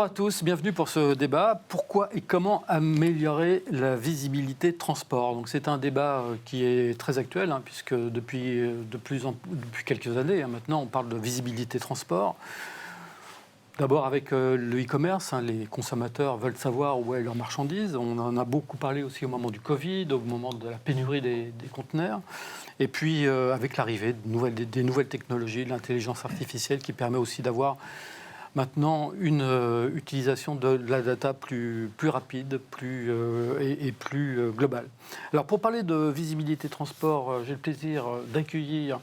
Bonjour à tous, bienvenue pour ce débat. Pourquoi et comment améliorer la visibilité de transport? Donc c'est un débat qui est très actuel, puisque depuis quelques années, maintenant, on parle de visibilité transport. D'abord avec le e-commerce, les consommateurs veulent savoir où est leur marchandise. On en a beaucoup parlé aussi au moment du Covid, au moment de la pénurie des conteneurs. Et puis avec l'arrivée des nouvelles technologies, de l'intelligence artificielle qui permet aussi d'avoir maintenant une utilisation de la data plus rapide et plus globale. Alors pour parler de visibilité transport, j'ai le plaisir d'accueillir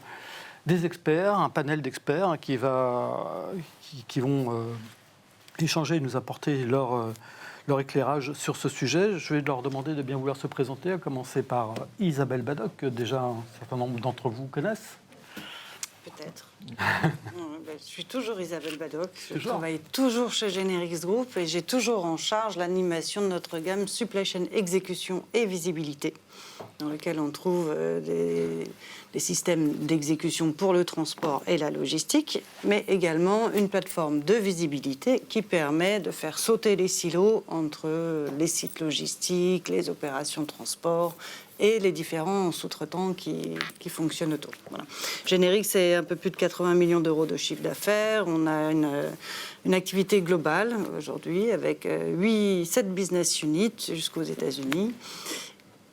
des experts, un panel d'experts qui vont échanger et nous apporter leur éclairage sur ce sujet. Je vais leur demander de bien vouloir se présenter, à commencer par Isabelle Badoc, que déjà un certain nombre d'entre vous connaissent. Peut-être. Je suis toujours Isabelle Badoc. Je travaille toujours chez Generix Group et j'ai toujours en charge l'animation de notre gamme Supply Chain Exécution et Visibilité, dans lequel on trouve des systèmes d'exécution pour le transport et la logistique, mais également une plateforme de visibilité qui permet de faire sauter les silos entre les sites logistiques, les opérations de transport et les différents sous-traitants qui fonctionnent autour. Voilà. Generix, c'est un peu plus de 80 millions d'euros de chiffre d'affaires. On a une activité globale aujourd'hui avec 7 business units jusqu'aux États-Unis.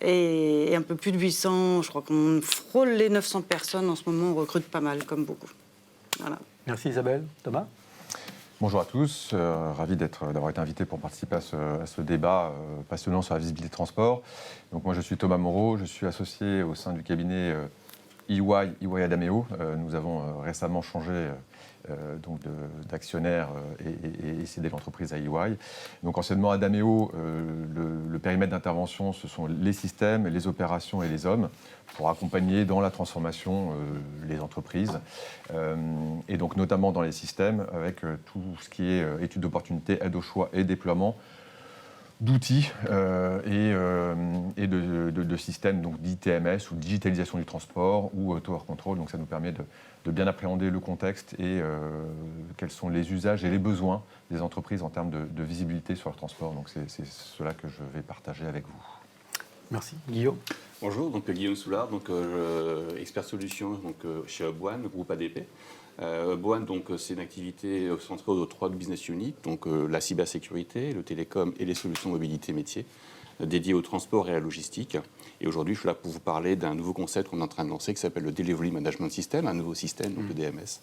Et un peu plus de 800, je crois qu'on frôle les 900 personnes en ce moment, on recrute pas mal, comme beaucoup. Voilà. Merci Isabelle. Thomas ? Bonjour à tous, ravi d'avoir été invité pour participer à ce débat passionnant sur la visibilité de transport. Donc moi je suis Thomas Moreau, je suis associé au sein du cabinet EY Adameo. Nous avons récemment changé d'actionnaire et cédé l'entreprise à EY. Donc anciennement Adameo, le périmètre d'intervention, ce sont les systèmes, les opérations et les hommes pour accompagner dans la transformation les entreprises. Et donc notamment dans les systèmes avec tout ce qui est étude d'opportunité, aide au choix et déploiement d'outils et de systèmes donc d'ITMS ou digitalisation du transport ou Tower Control. Donc ça nous permet de bien appréhender le contexte et quels sont les usages et les besoins des entreprises en termes de visibilité sur leur transport. Donc c'est cela que je vais partager avec vous. Merci. Guillaume ? Bonjour, donc Guillaume Soulard, expert solution chez Hubone, le groupe ADP. Hubone, c'est une activité centrée autour de 3 business units, la cybersécurité, le télécom et les solutions mobilité métiers, dédiées au transport et à la logistique. Et aujourd'hui, je suis là pour vous parler d'un nouveau concept qu'on est en train de lancer qui s'appelle le Delivery Management System, un nouveau système, le DMS,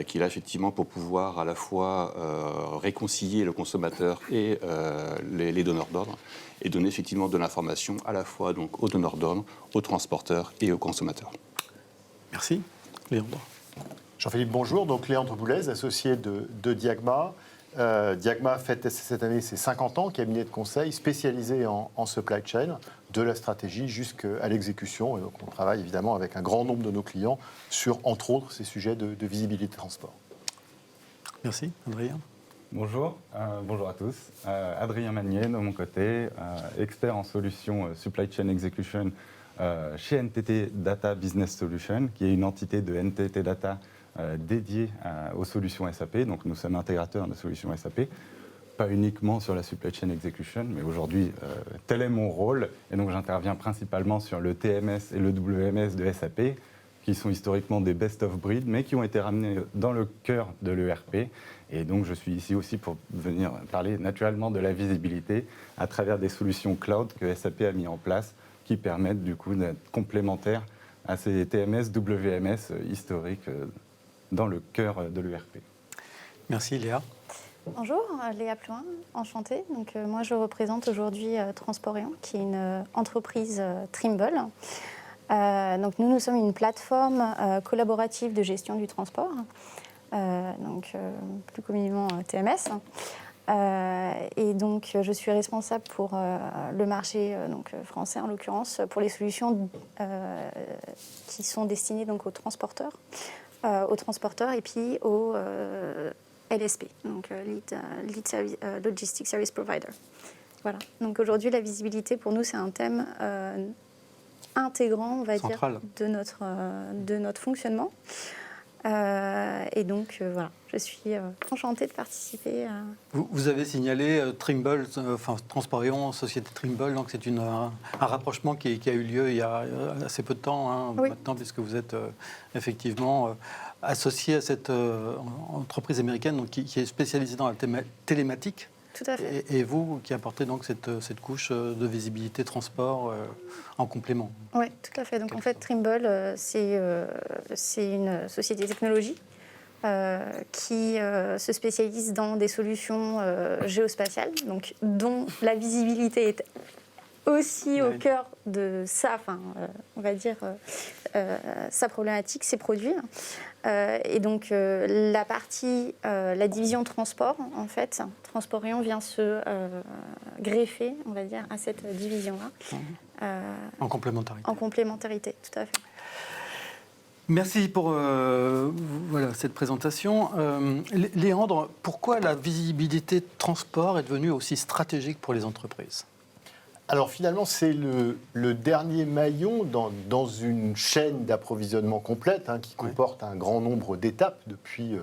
qui est là effectivement pour pouvoir à la fois réconcilier le consommateur et les donneurs d'ordre et donner effectivement de l'information à la fois aux donneurs d'ordre, aux transporteurs et aux consommateurs. Merci. Léandre. Jean-Philippe, bonjour. Donc Léandre Boulez, associé de Diagma. Diagma fête cette année ses 50 ans, cabinet de conseil spécialisé en supply chain, de la stratégie jusqu'à l'exécution. Et donc on travaille évidemment avec un grand nombre de nos clients sur, entre autres, ces sujets de visibilité de transport. Merci. Adrien. Bonjour, bonjour à tous. Adrien Magnier, de mon côté, expert en solutions Supply Chain Execution chez NTT Data Business Solutions, qui est une entité de NTT Data dédiée aux solutions SAP. Donc nous sommes intégrateurs de solutions SAP, pas uniquement sur la Supply Chain Execution, mais aujourd'hui, tel est mon rôle. Et donc j'interviens principalement sur le TMS et le WMS de SAP, qui sont historiquement des best of breed, mais qui ont été ramenés dans le cœur de l'ERP. Et donc, je suis ici aussi pour venir parler naturellement de la visibilité à travers des solutions cloud que SAP a mis en place, qui permettent du coup d'être complémentaires à ces TMS, WMS historiques dans le cœur de l'ERP. Merci Léa. Bonjour, Léa Plouin, enchantée. Donc, moi, je représente aujourd'hui Transporeon, qui est une entreprise Trimble. Donc nous sommes une plateforme collaborative de gestion du transport, plus communément TMS. Et donc je suis responsable pour le marché français en l'occurrence, pour les solutions qui sont destinées aux transporteurs et puis aux LSP, donc Lead Service, Logistic Service Provider. Voilà. Donc aujourd'hui la visibilité pour nous c'est un thème intégrant, on va Central. dire, de notre fonctionnement. Et donc, voilà, je suis enchantée de participer. Vous avez signalé Trimble, Transporion, société Trimble, donc c'est un rapprochement qui a eu lieu il y a assez peu de temps maintenant, puisque vous êtes effectivement associé à cette entreprise américaine donc, qui est spécialisée dans la télématique. Tout à fait. Et vous qui apportez donc cette couche de visibilité transport en complément. Oui, tout à fait. Donc en fait, Trimble, c'est une société de technologie qui se spécialise dans des solutions géospatiales, donc dont la visibilité est aussi au cœur de ça, on va dire, sa problématique, ses produits. Et donc, la division transport, en fait, Transporion vient se greffer, on va dire, à cette division-là. En complémentarité. En complémentarité, tout à fait. Merci pour cette présentation. Léandre, pourquoi la visibilité de transport est devenue aussi stratégique pour les entreprises ? Alors finalement, c'est le dernier maillon dans une chaîne d'approvisionnement complète qui comporte un grand nombre d'étapes depuis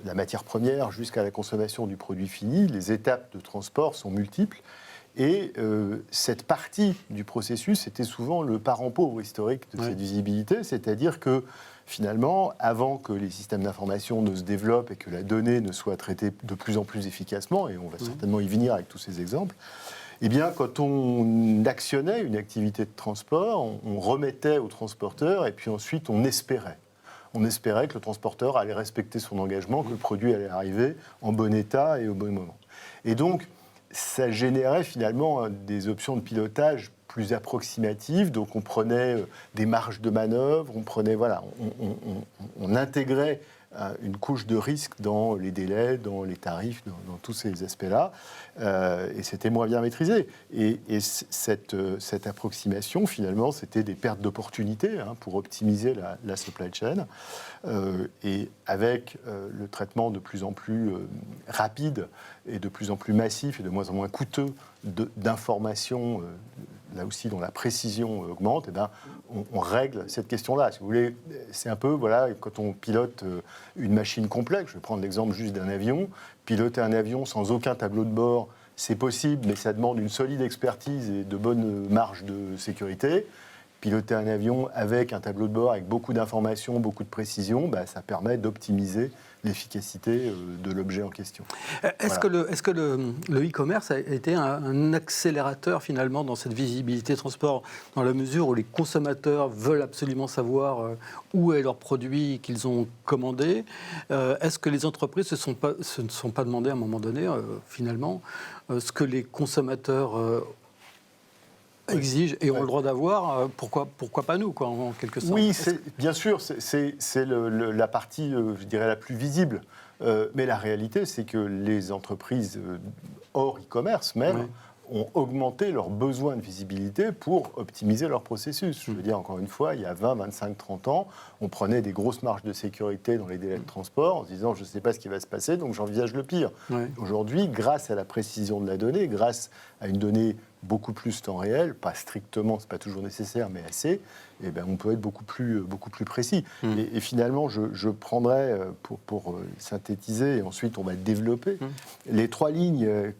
la matière première jusqu'à la consommation du produit fini. Les étapes de transport sont multiples et cette partie du processus était souvent le parent pauvre historique de cette visibilité, c'est-à-dire que finalement, avant que les systèmes d'information ne se développent et que la donnée ne soit traitée de plus en plus efficacement, et on va certainement y venir avec tous ces exemples, eh bien, quand on actionnait une activité de transport, on remettait au transporteur et puis ensuite on espérait. On espérait que le transporteur allait respecter son engagement, que le produit allait arriver en bon état et au bon moment. Et donc, ça générait finalement des options de pilotage plus approximatives. Donc, on prenait des marges de manœuvre, on intégrait une couche de risque dans les délais, dans les tarifs, dans tous ces aspects-là, et c'était moins bien maîtrisé. Et cette approximation, finalement, c'était des pertes d'opportunités pour optimiser la supply chain. Et avec le traitement de plus en plus rapide et de plus en plus massif et de moins en moins coûteux d'informations, là aussi dont la précision augmente, eh ben, on règle cette question-là. Si vous voulez, c'est un peu, quand on pilote une machine complexe, je vais prendre l'exemple juste d'un avion, piloter un avion sans aucun tableau de bord, c'est possible, mais ça demande une solide expertise et de bonnes marges de sécurité. Piloter un avion avec un tableau de bord, avec beaucoup d'informations, beaucoup de précision, ça permet d'optimiser l'efficacité de l'objet en question. Est-ce que le e-commerce a été un accélérateur finalement dans cette visibilité transport, dans la mesure où les consommateurs veulent absolument savoir où est leur produit qu'ils ont commandé? Est-ce que les entreprises se sont pas demandé à un moment donné, finalement, ce que les consommateurs exigent et ont le droit d'avoir, pourquoi pas nous, en quelque sorte? Oui, bien sûr, c'est la partie, je dirais, la plus visible. Mais la réalité, c'est que les entreprises hors e-commerce même ont augmenté leurs besoins de visibilité pour optimiser leur processus. Je veux dire, encore une fois, il y a 20, 25, 30 ans, on prenait des grosses marges de sécurité dans les délais de transport en se disant « je ne sais pas ce qui va se passer, donc j'envisage le pire ». Aujourd'hui, grâce à la précision de la donnée, grâce à une donnée beaucoup plus temps réel, pas strictement, c'est pas toujours nécessaire, mais assez, et on peut être beaucoup plus précis. Et finalement, je prendrais, pour synthétiser, et ensuite on va développer, les 3 lignes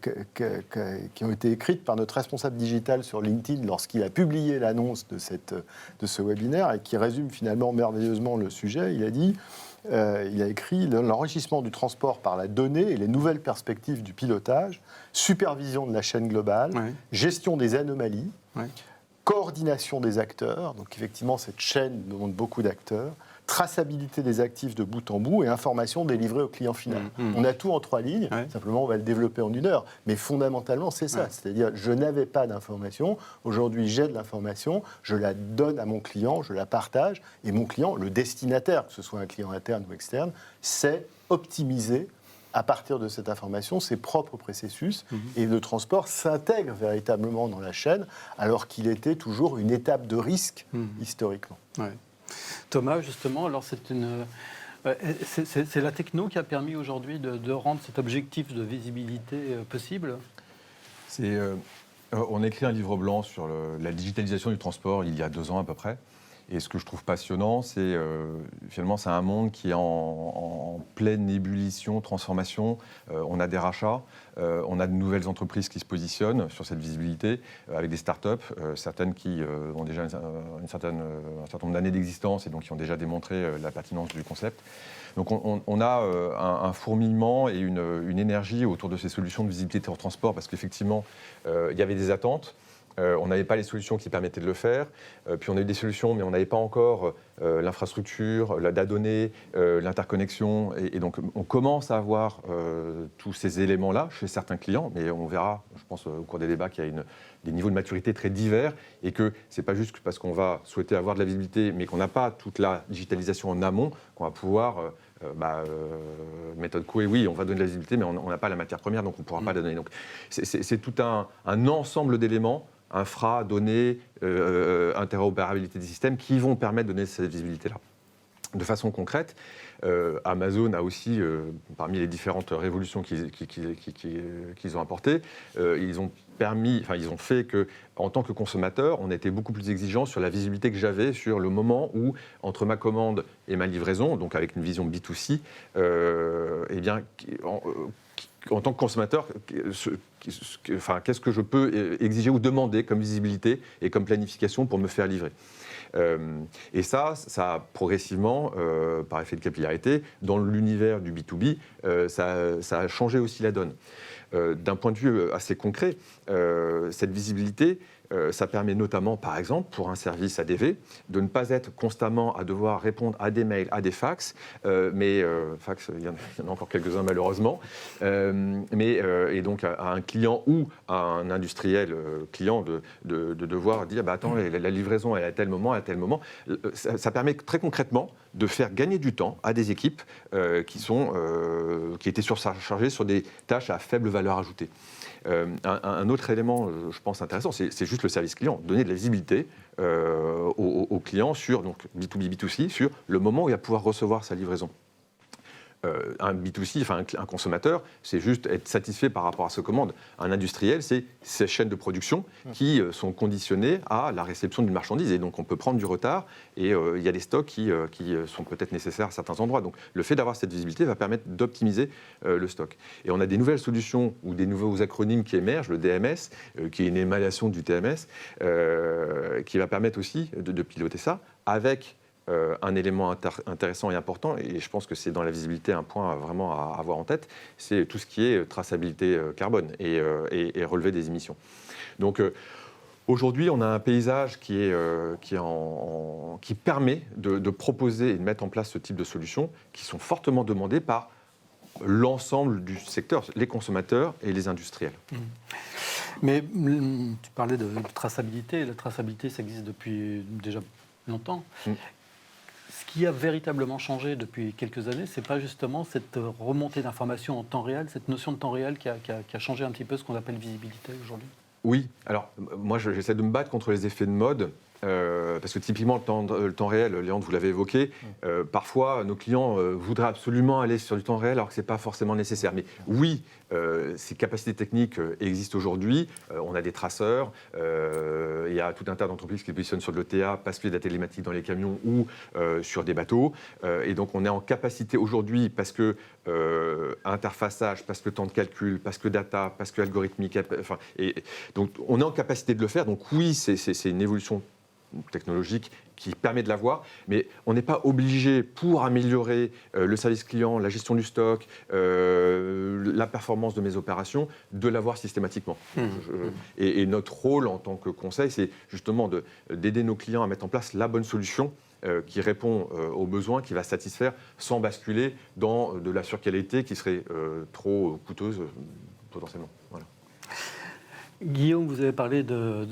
qui ont été écrites par notre responsable digital sur LinkedIn lorsqu'il a publié l'annonce de ce webinaire, et qui résume finalement merveilleusement le sujet. Il a dit... il a écrit « L'enrichissement du transport par la donnée et les nouvelles perspectives du pilotage, supervision de la chaîne globale, gestion des anomalies, coordination des acteurs », donc effectivement cette chaîne demande beaucoup d'acteurs, traçabilité des actifs de bout en bout et information délivrée au client final. On a tout en 3 lignes, simplement on va le développer en 1 heure, mais fondamentalement c'est ça, c'est-à-dire je n'avais pas d'information, aujourd'hui j'ai de l'information, je la donne à mon client, je la partage, et mon client, le destinataire, que ce soit un client interne ou externe, sait optimiser à partir de cette information ses propres processus, et le transport s'intègre véritablement dans la chaîne, alors qu'il était toujours une étape de risque historiquement. Thomas, justement, alors c'est la techno qui a permis aujourd'hui de rendre cet objectif de visibilité possible. On a écrit un livre blanc sur la digitalisation du transport il y a 2 ans à peu près. Et ce que je trouve passionnant, c'est finalement c'est un monde qui est en pleine ébullition, transformation. On a des rachats, on a de nouvelles entreprises qui se positionnent sur cette visibilité avec des startups, certaines qui ont déjà un certain nombre d'années d'existence et donc qui ont déjà démontré la pertinence du concept. Donc on a un fourmillement et une énergie autour de ces solutions de visibilité en transport parce qu'effectivement, il y avait des attentes. On n'avait pas les solutions qui permettaient de le faire. Puis on a eu des solutions, mais on n'avait pas encore l'infrastructure, la donnée, l'interconnexion. Et donc on commence à avoir tous ces éléments-là chez certains clients, mais on verra, je pense, au cours des débats, qu'il y a des niveaux de maturité très divers et que ce n'est pas juste parce qu'on va souhaiter avoir de la visibilité, mais qu'on n'a pas toute la digitalisation en amont, qu'on va pouvoir... méthode Coué, oui, on va donner de la visibilité, mais on n'a pas la matière première, donc on ne pourra pas la donner. Donc c'est tout un ensemble d'éléments, infra, données, interopérabilité des systèmes, qui vont permettre de donner cette visibilité-là. De façon concrète, Amazon a aussi, parmi les différentes révolutions qu'ils ont apportées, ils ont fait que, en tant que consommateur, on était beaucoup plus exigeant sur la visibilité que j'avais sur le moment où, entre ma commande et ma livraison, donc avec une vision B2C, en tant que consommateur, qu'est-ce que je peux exiger ou demander comme visibilité et comme planification pour me faire livrer. Et ça a progressivement, par effet de capillarité, dans l'univers du B2B, ça a changé aussi la donne. D'un point de vue assez concret, cette visibilité, ça permet notamment, par exemple, pour un service ADV, de ne pas être constamment à devoir répondre à des mails, à des fax, fax, il y en a encore quelques-uns malheureusement, et donc à un client ou à un industriel client de devoir dire attends, la livraison elle est à tel moment, ça permet très concrètement de faire gagner du temps à des équipes qui étaient surchargées sur des tâches à faible valeur ajoutée. Un autre élément, je pense, intéressant, c'est juste le service client. Donner de la visibilité aux clients sur, donc B2B, B2C, sur le moment où il va pouvoir recevoir sa livraison. Un B2C, un consommateur, c'est juste être satisfait par rapport à sa commande. Un industriel, c'est ces chaînes de production qui sont conditionnées à la réception d'une marchandise. Et donc, on peut prendre du retard et il y a des stocks qui sont peut-être nécessaires à certains endroits. Donc, le fait d'avoir cette visibilité va permettre d'optimiser le stock. Et on a des nouvelles solutions ou des nouveaux acronymes qui émergent, le DMS, qui est une émanation du TMS, qui va permettre aussi de piloter ça avec... un élément intéressant et important, et je pense que c'est dans la visibilité un point vraiment à avoir en tête, c'est tout ce qui est traçabilité carbone et relevé des émissions. Donc aujourd'hui, on a un paysage qui permet de proposer et de mettre en place ce type de solutions qui sont fortement demandées par l'ensemble du secteur, les consommateurs et les industriels. Mais tu parlais de traçabilité. La traçabilité, ça existe depuis déjà longtemps. Ce qui a véritablement changé depuis quelques années, c'est pas justement cette remontée d'informations en temps réel, cette notion de temps réel qui a changé un petit peu ce qu'on appelle visibilité aujourd'hui. Oui, alors moi j'essaie de me battre contre les effets de mode. Parce que typiquement, le temps réel, Léandre, vous l'avez évoqué, parfois nos clients voudraient absolument aller sur du temps réel alors que ce n'est pas forcément nécessaire. Mais oui, ces capacités techniques existent aujourd'hui. On a des traceurs, il y a tout un tas d'entreprises qui se positionnent sur de l'ETA parce qu'il y a de la télématique dans les camions ou sur des bateaux. Et donc on est en capacité aujourd'hui, parce que interfaçage, parce que temps de calcul, parce que data, parce que algorithmique, donc on est en capacité de le faire. Donc oui, c'est une évolution technologique qui permet de l'avoir, mais on n'est pas obligé, pour améliorer le service client, la gestion du stock, la performance de mes opérations, de l'avoir systématiquement. Et notre rôle en tant que conseil, c'est justement d'aider nos clients à mettre en place la bonne solution qui répond aux besoins, qui va satisfaire sans basculer dans de la surqualité qui serait trop coûteuse potentiellement. Voilà. Guillaume, vous avez parlé de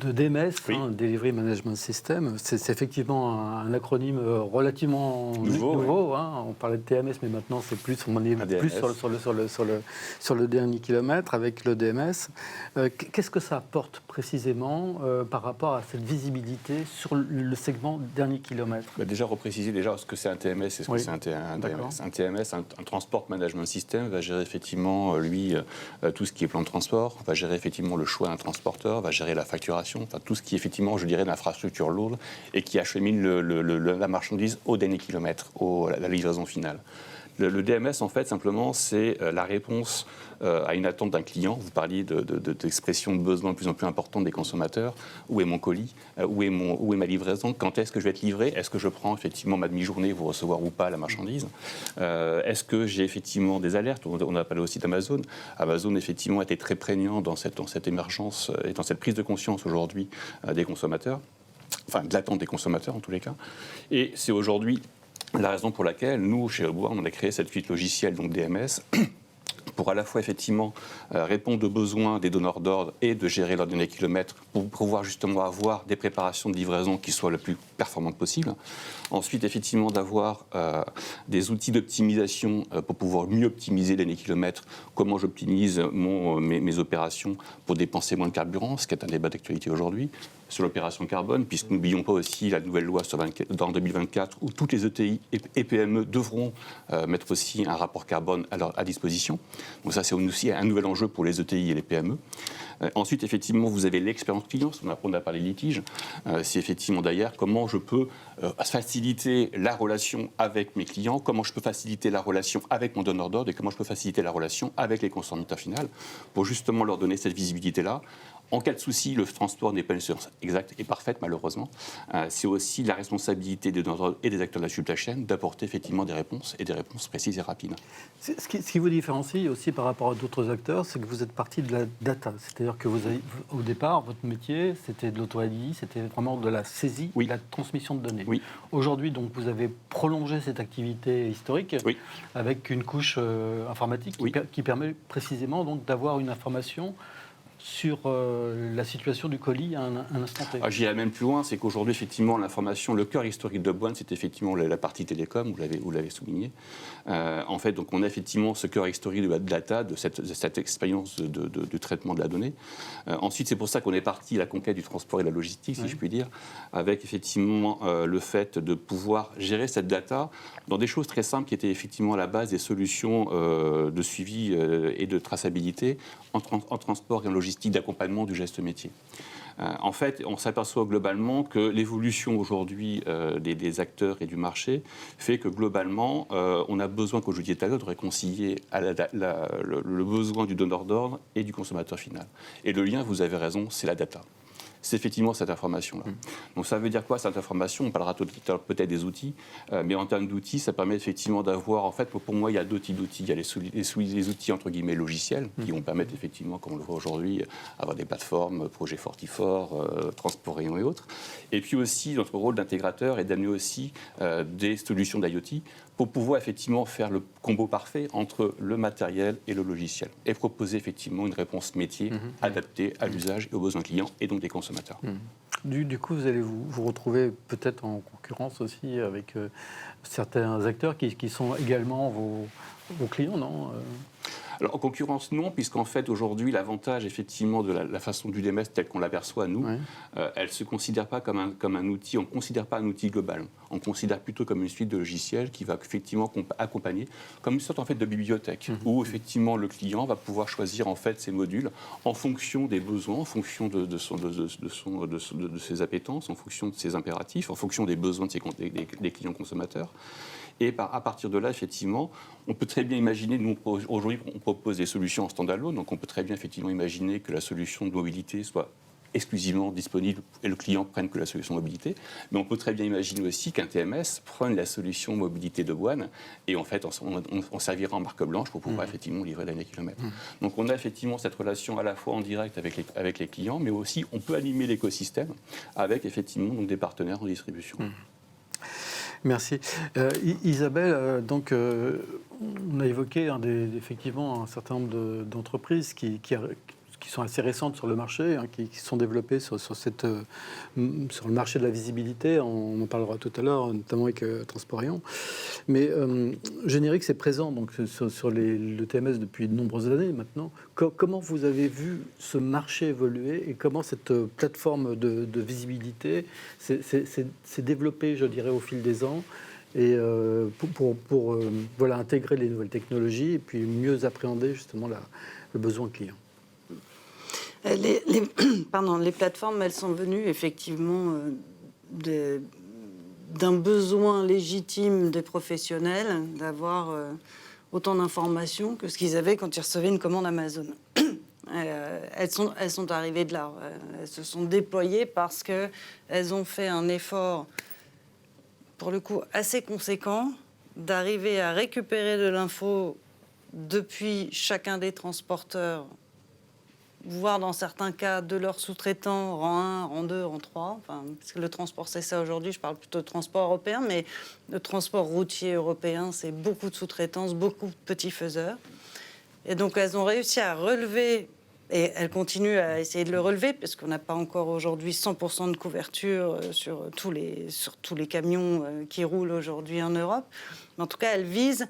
DMS, oui. Delivery Management System. C'est effectivement un acronyme relativement nouveau. On parlait de TMS, mais maintenant on est plus sur le dernier kilomètre avec le DMS. Qu'est-ce que ça apporte précisément par rapport à cette visibilité sur le segment dernier kilomètre ? Déjà, repréciser ce que c'est un TMS et ce que c'est un DMS. Un TMS, un Transport Management System, va gérer effectivement, tout ce qui est plan de transport, va gérer effectivement effectivement le choix d'un transporteur, va gérer la facturation, enfin tout ce qui est effectivement, je dirais, l'infrastructure lourde et qui achemine la marchandise au dernier kilomètre, à la livraison finale. Le DMS, en fait, simplement, c'est la réponse à une attente d'un client. Vous parliez d'expression de besoin de plus en plus importante des consommateurs. Où est mon colis? Où est ma livraison? Quand est-ce que je vais être livré? Est-ce que je prends effectivement ma demi-journée pour recevoir ou pas la marchandise? Est-ce que j'ai effectivement des alertes? On a parlé aussi d'Amazon. Amazon, effectivement, a été très prégnant dans cette émergence et dans cette prise de conscience aujourd'hui des consommateurs. Enfin, de l'attente des consommateurs, en tous les cas. Et c'est aujourd'hui la raison pour laquelle, nous, chez Upbound, on a créé cette suite logicielle, donc DMS, pour à la fois effectivement répondre aux besoins des donneurs d'ordre et de gérer leur dernier kilomètre pour pouvoir justement avoir des préparations de livraison qui soient le plus performantes possible. Ensuite, effectivement, d'avoir des outils d'optimisation pour pouvoir mieux optimiser les derniers kilomètres. Comment j'optimise mes opérations pour dépenser moins de carburant, ce qui est un débat d'actualité aujourd'hui. Sur l'opération carbone, puisque n'oublions pas aussi la nouvelle loi dans 2024 où toutes les ETI et PME devront mettre aussi un rapport carbone à disposition. Donc ça, c'est aussi un nouvel enjeu pour les ETI et les PME. Ensuite, effectivement, vous avez l'expérience client, on a parlé litige. C'est effectivement d'ailleurs comment je peux faciliter la relation avec mes clients, comment je peux faciliter la relation avec mon donneur d'ordre et comment je peux faciliter la relation avec les consommateurs finaux pour justement leur donner cette visibilité-là. En cas de souci, le transport n'est pas une science exacte et parfaite, malheureusement. C'est aussi la responsabilité des donneurs d'ordre et des acteurs de la supply chain d'apporter effectivement des réponses et des réponses précises et rapides. Ce qui vous différencie aussi par rapport à d'autres acteurs, c'est que vous êtes parti de la data. C'est-à-dire que au départ, votre métier, c'était de l'auto-ID, c'était vraiment de la saisie, de la transmission de données. Oui. Aujourd'hui, donc, vous avez prolongé cette activité historique avec une couche informatique qui permet précisément donc, d'avoir une information sur la situation du colis à un instant T. J'irai même plus loin, c'est qu'aujourd'hui, effectivement, l'information, le cœur historique de Upbound, c'est effectivement la partie télécom, vous l'avez souligné. En fait, donc, on a effectivement ce cœur historique de la data, de cette expérience de traitement de la donnée. Ensuite, c'est pour ça qu'on est parti à la conquête du transport et de la logistique, si je puis dire, avec effectivement le fait de pouvoir gérer cette data dans des choses très simples qui étaient effectivement à la base des solutions de suivi et de traçabilité en transport et en logistique d'accompagnement du geste métier. En fait, on s'aperçoit globalement que l'évolution aujourd'hui des acteurs et du marché fait que globalement, on a besoin, comme je vous disais tout à l'heure, de réconcilier le besoin du donneur d'ordre et du consommateur final. Et le lien, vous avez raison, c'est la data. C'est effectivement cette information-là. Donc ça veut dire quoi, cette information? On parlera tout à l'heure peut-être des outils, mais en termes d'outils, ça permet effectivement d'avoir, en fait, pour moi, il y a deux types d'outils. Il y a les outils, entre guillemets, logiciels, qui vont permettre effectivement, comme on le voit aujourd'hui, avoir des plateformes, projets Fortifort, Transport Rayon et autres. Et puis aussi, notre rôle d'intégrateur est d'amener aussi des solutions d'IoT pour pouvoir effectivement faire le combo parfait entre le matériel et le logiciel et proposer effectivement une réponse métier adaptée à l'usage et aux besoins clients et donc des consommateurs. Du coup, vous allez vous retrouver peut-être en concurrence aussi avec certains acteurs qui sont également vos clients, non Alors, en concurrence, non, puisqu'en fait, aujourd'hui, l'avantage, effectivement, de la façon du DMS telle qu'on l'aperçoit, nous, elle ne se considère pas comme un outil, on ne considère pas un outil global. On considère plutôt comme une suite de logiciels qui va effectivement accompagner, comme une sorte, en fait, de bibliothèque, où, effectivement, le client va pouvoir choisir, en fait, ses modules en fonction des besoins, en fonction de ses appétences, en fonction de ses impératifs, en fonction des besoins des clients consommateurs. Et à partir de là, effectivement, on peut très bien imaginer, nous, aujourd'hui, on propose des solutions en standalone, donc on peut très bien, effectivement, imaginer que la solution de mobilité soit exclusivement disponible et le client prenne que la solution mobilité. Mais on peut très bien imaginer aussi qu'un TMS prenne la solution mobilité de Upbound et en fait, on servira en marque blanche pour pouvoir effectivement livrer l'année kilomètre. Donc on a effectivement cette relation à la fois en direct avec les clients, mais aussi on peut animer l'écosystème avec effectivement donc, des partenaires en distribution. Merci. Isabelle, donc, on a évoqué effectivement un certain nombre d'entreprises qui sont assez récentes sur le marché, qui sont développées sur le marché de la visibilité. On en parlera tout à l'heure, notamment avec Transport Rayon. Mais Générique, c'est présent donc, sur le TMS depuis de nombreuses années maintenant. Comment vous avez vu ce marché évoluer et comment cette plateforme de visibilité s'est développée, je dirais, au fil des ans et pour intégrer les nouvelles technologies et puis mieux appréhender justement le besoin client? Les plateformes, elles sont venues effectivement d'un besoin légitime des professionnels d'avoir autant d'informations que ce qu'ils avaient quand ils recevaient une commande Amazon. Elles sont arrivées de là. Elles se sont déployées parce qu'elles ont fait un effort, pour le coup, assez conséquent d'arriver à récupérer de l'info depuis chacun des transporteurs, voire dans certains cas de leurs sous-traitants, rang 1, rang 2, rang 3. Enfin, parce que le transport, c'est ça aujourd'hui, je parle plutôt de transport européen, mais le transport routier européen, c'est beaucoup de sous-traitance, beaucoup de petits faiseurs. Et donc, elles ont réussi à relever, et elles continuent à essayer de le relever, parce qu'on n'a pas encore aujourd'hui 100% de couverture sur tous les camions qui roulent aujourd'hui en Europe. Mais en tout cas, elles visent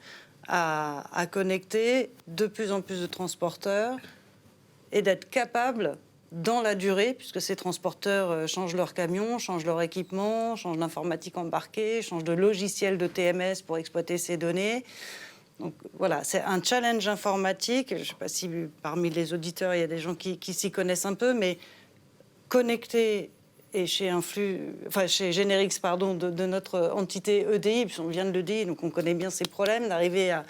à connecter de plus en plus de transporteurs et d'être capables, dans la durée, puisque ces transporteurs changent leurs camions, changent leur équipement, changent l'informatique embarquée, changent de logiciel de TMS pour exploiter ces données. Donc voilà, c'est un challenge informatique. Je ne sais pas si parmi les auditeurs, il y a des gens qui s'y connaissent un peu, mais connecter, et chez Generix, de notre entité EDI, puisqu'on vient de l'EDI, donc on connaît bien ces problèmes, d'arriver à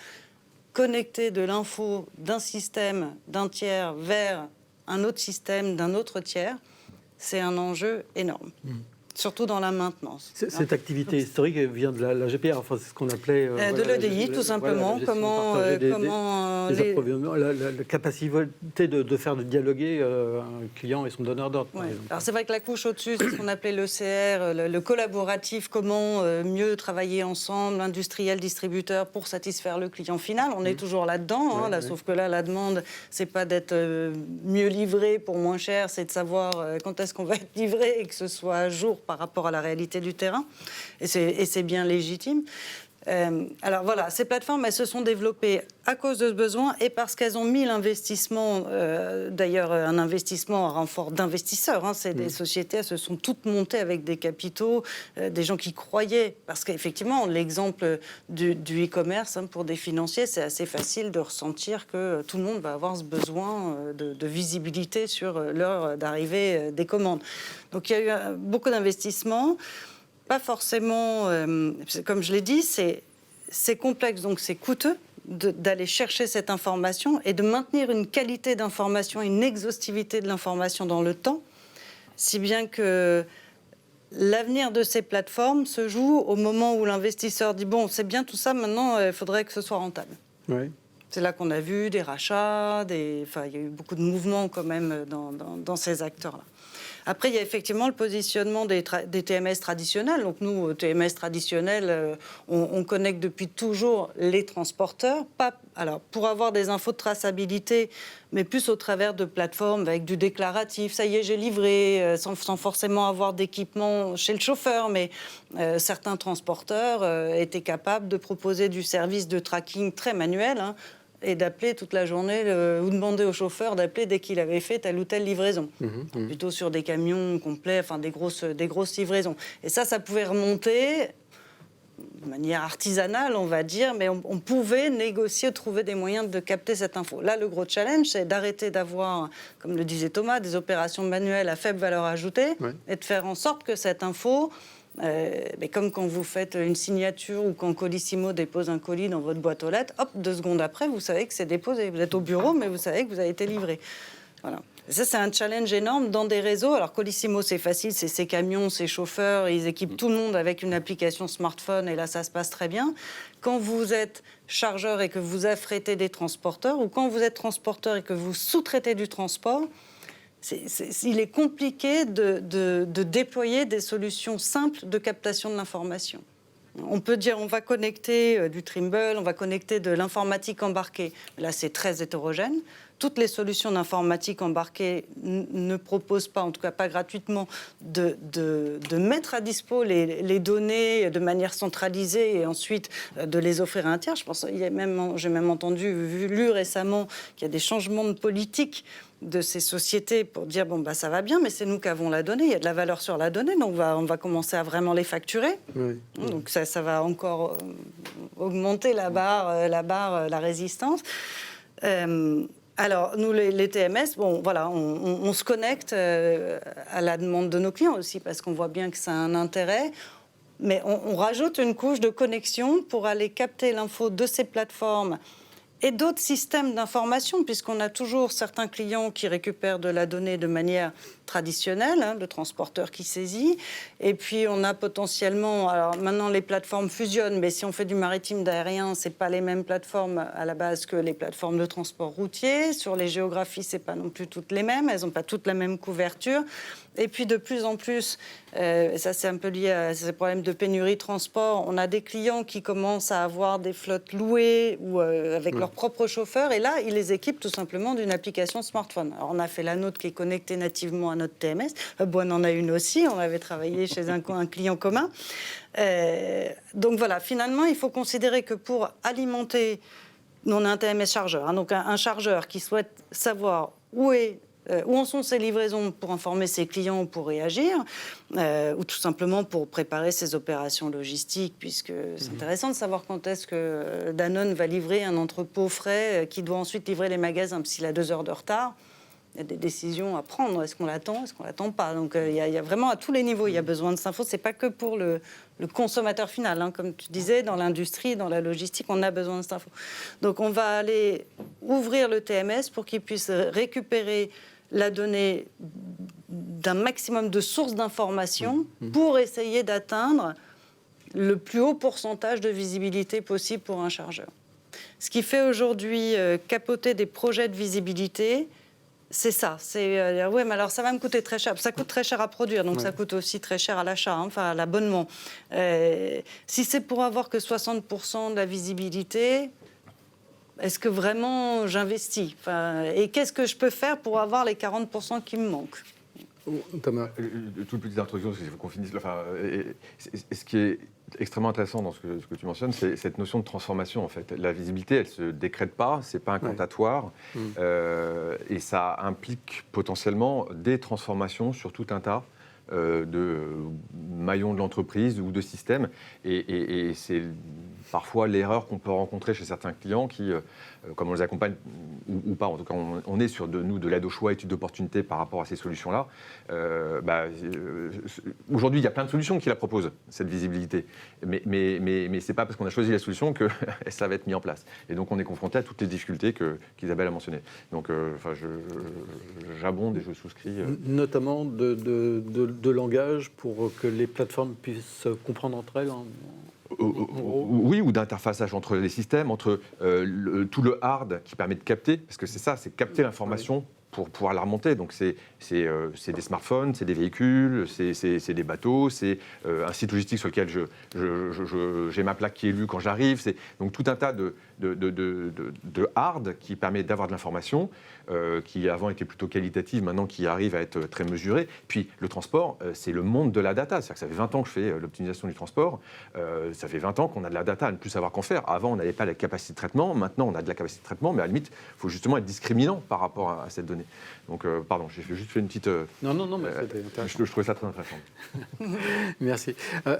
connecter de l'info d'un système, d'un tiers, vers un autre système, d'un autre tiers, c'est un enjeu énorme. Surtout dans la maintenance. Cette activité historique vient de la GPA, enfin, c'est ce qu'on appelait... de l'EDI, tout simplement. La capacité de faire dialoguer un client et son donneur d'ordre. Ouais. Alors c'est vrai que la couche au-dessus, c'est ce qu'on appelait l'ECR, le collaboratif, comment mieux travailler ensemble, industriel, distributeur, pour satisfaire le client final. On est toujours là-dedans, sauf que là, la demande, c'est pas d'être mieux livré pour moins cher, c'est de savoir quand est-ce qu'on va être livré et que ce soit à jour par rapport à la réalité du terrain, et c'est bien légitime. Alors voilà, ces plateformes, elles se sont développées à cause de ce besoin et parce qu'elles ont mis l'investissement, d'ailleurs un investissement à renfort d'investisseurs. C'est des sociétés, elles se sont toutes montées avec des capitaux, des gens qui croyaient. Parce qu'effectivement, l'exemple du e-commerce, pour des financiers, c'est assez facile de ressentir que tout le monde va avoir ce besoin de visibilité sur l'heure d'arrivée des commandes. Donc il y a eu beaucoup d'investissements. Pas forcément, comme je l'ai dit, c'est complexe, donc c'est coûteux d'aller chercher cette information et de maintenir une qualité d'information, une exhaustivité de l'information dans le temps, si bien que l'avenir de ces plateformes se joue au moment où l'investisseur dit « bon, c'est bien tout ça, maintenant, il faudrait que ce soit rentable ». Oui. C'est là qu'on a vu des rachats, il y a eu beaucoup de mouvements quand même dans ces acteurs-là. Après, il y a effectivement le positionnement des TMS traditionnels. Donc nous, TMS traditionnels, on connecte depuis toujours les transporteurs. Alors, pour avoir des infos de traçabilité, mais plus au travers de plateformes avec du déclaratif. Ça y est, j'ai livré, sans forcément avoir d'équipement chez le chauffeur. Mais certains transporteurs étaient capables de proposer du service de tracking très manuel, et d'appeler toute la journée ou demander au chauffeur d'appeler dès qu'il avait fait telle ou telle livraison. Plutôt sur des camions complets, enfin des grosses livraisons. Et ça pouvait remonter de manière artisanale, on va dire, mais on pouvait négocier, trouver des moyens de capter cette info. Là, le gros challenge, c'est d'arrêter d'avoir, comme le disait Thomas, des opérations manuelles à faible valeur ajoutée, et de faire en sorte que cette info... mais comme quand vous faites une signature ou quand Colissimo dépose un colis dans votre boîte aux lettres, hop, 2 secondes après, vous savez que c'est déposé. Vous êtes au bureau, mais vous savez que vous avez été livré. Voilà. Et ça, c'est un challenge énorme dans des réseaux. Alors, Colissimo, c'est facile, c'est ses camions, ses chauffeurs, ils équipent tout le monde avec une application smartphone, et là, ça se passe très bien. Quand vous êtes chargeur et que vous affrétez des transporteurs, ou quand vous êtes transporteur et que vous sous-traitez du transport, il est compliqué de déployer des solutions simples de captation de l'information. On peut dire on va connecter du Trimble, on va connecter de l'informatique embarquée. Là, c'est très hétérogène. Toutes les solutions d'informatique embarquée ne proposent pas, en tout cas pas gratuitement, de mettre à dispo les données de manière centralisée et ensuite de les offrir à un tiers. Je pense, j'ai même lu récemment qu'il y a des changements de politique de ces sociétés pour dire bon ça va bien, mais c'est nous qui avons la donnée, il y a de la valeur sur la donnée, donc on va commencer à vraiment les facturer. Donc ça va encore augmenter la résistance. Alors, nous, les TMS, bon, voilà, on se connecte à la demande de nos clients aussi, parce qu'on voit bien que ça a un intérêt. Mais on rajoute une couche de connexion pour aller capter l'info de ces plateformes et d'autres systèmes d'information, puisqu'on a toujours certains clients qui récupèrent de la donnée de manière traditionnelle, le transporteur qui saisit. Et puis, on a potentiellement... Alors, maintenant, les plateformes fusionnent, mais si on fait du maritime d'aérien, ce n'est pas les mêmes plateformes à la base que les plateformes de transport routier. Sur les géographies, ce n'est pas non plus toutes les mêmes. Elles n'ont pas toutes la même couverture. Et puis, de plus en plus, ça c'est un peu lié à ces problèmes de pénurie de transport, on a des clients qui commencent à avoir des flottes louées ou avec leurs propres chauffeurs. Et là, ils les équipent tout simplement d'une application smartphone. Alors, on a fait la nôtre qui est connectée nativement à notre TMS. Boine en a une aussi. On avait travaillé chez un client commun. Donc voilà, finalement, il faut considérer que pour alimenter... Nous, on a un TMS chargeur. Donc un chargeur qui souhaite savoir où en sont ses livraisons pour informer ses clients ou pour réagir, ou tout simplement pour préparer ses opérations logistiques, puisque c'est intéressant de savoir quand est-ce que Danone va livrer un entrepôt frais qui doit ensuite livrer les magasins, parce qu'il a 2 heures de retard. Il y a des décisions à prendre. Est-ce qu'on l'attend ? Est-ce qu'on ne l'attend pas ? Donc, il y a vraiment à tous les niveaux, il y a besoin de cette info. Ce n'est pas que pour le consommateur final. Hein. Comme tu disais, dans l'industrie, dans la logistique, on a besoin de cette info. Donc, on va aller ouvrir le TMS pour qu'il puisse récupérer la donnée d'un maximum de sources d'informations pour essayer d'atteindre le plus haut pourcentage de visibilité possible pour un chargeur. Ce qui fait aujourd'hui capoter des projets de visibilité, c'est ça. C'est dire, oui, mais alors ça va me coûter très cher. Ça coûte très cher à produire, donc ça coûte aussi très cher à l'achat, enfin à l'abonnement. Si c'est pour avoir que 60% de la visibilité... Est-ce que vraiment j'investis ? Et qu'est-ce que je peux faire pour avoir les 40% qui me manquent ? Thomas. Toute petite introduction, parce qu'il faut qu'on finisse. Ce qui est extrêmement intéressant dans ce que tu mentionnes, c'est cette notion de transformation, en fait. La visibilité, elle ne se décrète pas, ce n'est pas incantatoire, et ça implique potentiellement des transformations sur tout un tas de maillons de l'entreprise ou de systèmes. Et c'est parfois l'erreur qu'on peut rencontrer chez certains clients qui, comme on les accompagne ou pas, en tout cas on est sur de l'aide au choix, étude d'opportunité par rapport à ces solutions-là. Aujourd'hui, il y a plein de solutions qui la proposent, cette visibilité. Mais c'est pas parce qu'on a choisi la solution que ça va être mis en place. Et donc on est confronté à toutes les difficultés qu'Isabelle a mentionnées. Donc j'abonde et je souscris. Notamment de langage pour que les plateformes puissent comprendre entre elles. Oui, ou d'interfaçage entre les systèmes, entre tout le hard qui permet de capter, parce que c'est ça, c'est capter l'information pour pouvoir la remonter. Donc c'est des smartphones, c'est des véhicules, c'est des bateaux, c'est un site logistique sur lequel j'ai ma plaque qui est lue quand j'arrive. Donc tout un tas de hard qui permet d'avoir de l'information, qui avant était plutôt qualitative, maintenant qui arrive à être très mesurée. Puis le transport, c'est le monde de la data. C'est-à-dire que ça fait 20 ans que je fais l'optimisation du transport. Ça fait 20 ans qu'on a de la data à ne plus savoir qu'en faire. Avant, on n'avait pas la capacité de traitement. Maintenant, on a de la capacité de traitement, mais à la limite, il faut justement être discriminant par rapport à cette donnée. Donc, pardon, j'ai juste fait une petite... Non, mais c'était intéressant. Je trouvais ça très intéressant. Merci.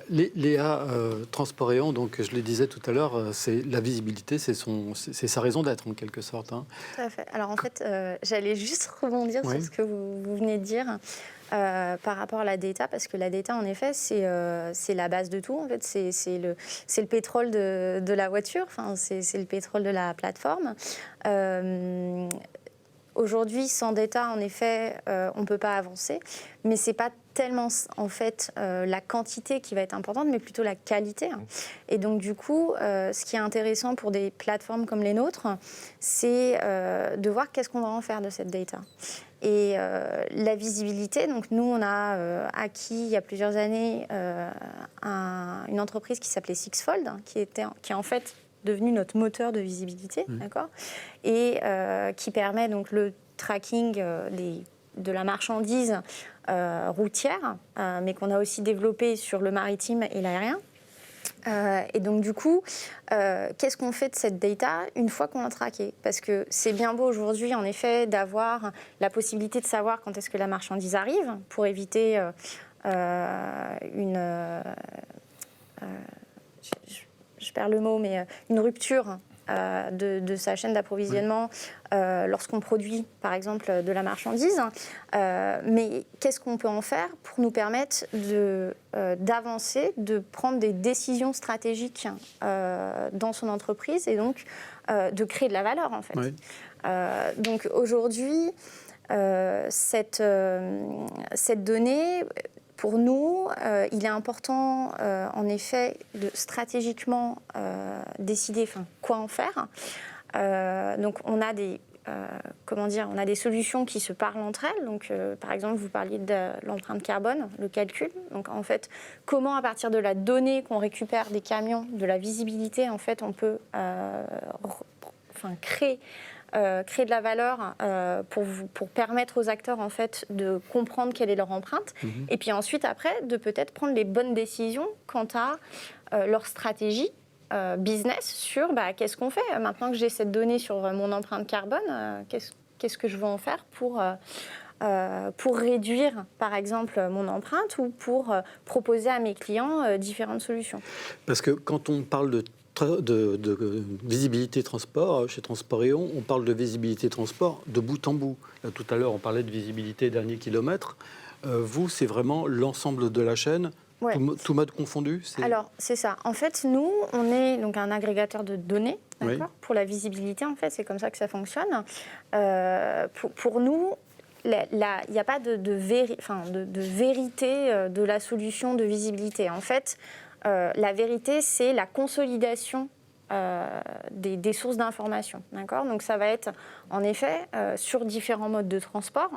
Léa Transporéon, donc je le disais tout à l'heure, c'est la visibilité, c'est sa raison d'être en quelque sorte. Hein. Tout à fait. Alors en fait, j'allais juste rebondir sur ce que vous venez de dire par rapport à la data, parce que la data, en effet, c'est la base de tout. En fait, c'est le pétrole de la voiture, enfin, c'est le pétrole de la plateforme. Aujourd'hui, sans data, en effet, on ne peut pas avancer, mais ce n'est pas tellement en fait la quantité qui va être importante, mais plutôt la qualité. Et donc du coup, ce qui est intéressant pour des plateformes comme les nôtres, c'est de voir qu'est-ce qu'on va en faire de cette data. Et la visibilité, donc nous on a acquis il y a plusieurs années une entreprise qui s'appelait Sixfold, qui est en fait devenu notre moteur de visibilité, d'accord, et qui permet donc le tracking de la marchandise routière, mais qu'on a aussi développé sur le maritime et l'aérien. Et donc du coup, qu'est-ce qu'on fait de cette data une fois qu'on l'a traquée ? Parce que c'est bien beau aujourd'hui, en effet, d'avoir la possibilité de savoir quand est-ce que la marchandise arrive, pour éviter je perds le mot, mais une rupture de sa chaîne d'approvisionnement lorsqu'on produit, par exemple, de la marchandise. Mais qu'est-ce qu'on peut en faire pour nous permettre d'avancer, de prendre des décisions stratégiques dans son entreprise et donc de créer de la valeur, en fait. Oui. Donc aujourd'hui, cette donnée, pour nous, il est important, en effet, de stratégiquement décider quoi en faire. Donc on a on a des solutions qui se parlent entre elles. Donc, par exemple, vous parliez de l'empreinte carbone, le calcul. Donc, en fait, comment, à partir de la donnée qu'on récupère des camions, de la visibilité, en fait, on peut créer de la valeur pour permettre aux acteurs, en fait, de comprendre quelle est leur empreinte. Et puis ensuite, après, de peut-être prendre les bonnes décisions quant à leur stratégie business sur qu'est-ce qu'on fait maintenant que j'ai cette donnée sur mon empreinte carbone, qu'est-ce que je veux en faire pour réduire, par exemple, mon empreinte ou pour proposer à mes clients différentes solutions. Parce que quand on parle de visibilité transport, chez Transporéon, on parle de visibilité transport de bout en bout. Là, tout à l'heure, on parlait de visibilité dernier kilomètre. Vous, c'est vraiment l'ensemble de la chaîne. Ouais. Tout mode confondu. Alors, c'est ça. En fait, nous, on est donc un agrégateur de données, d'accord, oui. Pour la visibilité, en fait, c'est comme ça que ça fonctionne. Pour nous, il n'y a pas de vérité de la solution de visibilité. En fait, la vérité, c'est la consolidation des sources d'information, d'accord. Donc, ça va être, en effet, sur différents modes de transport,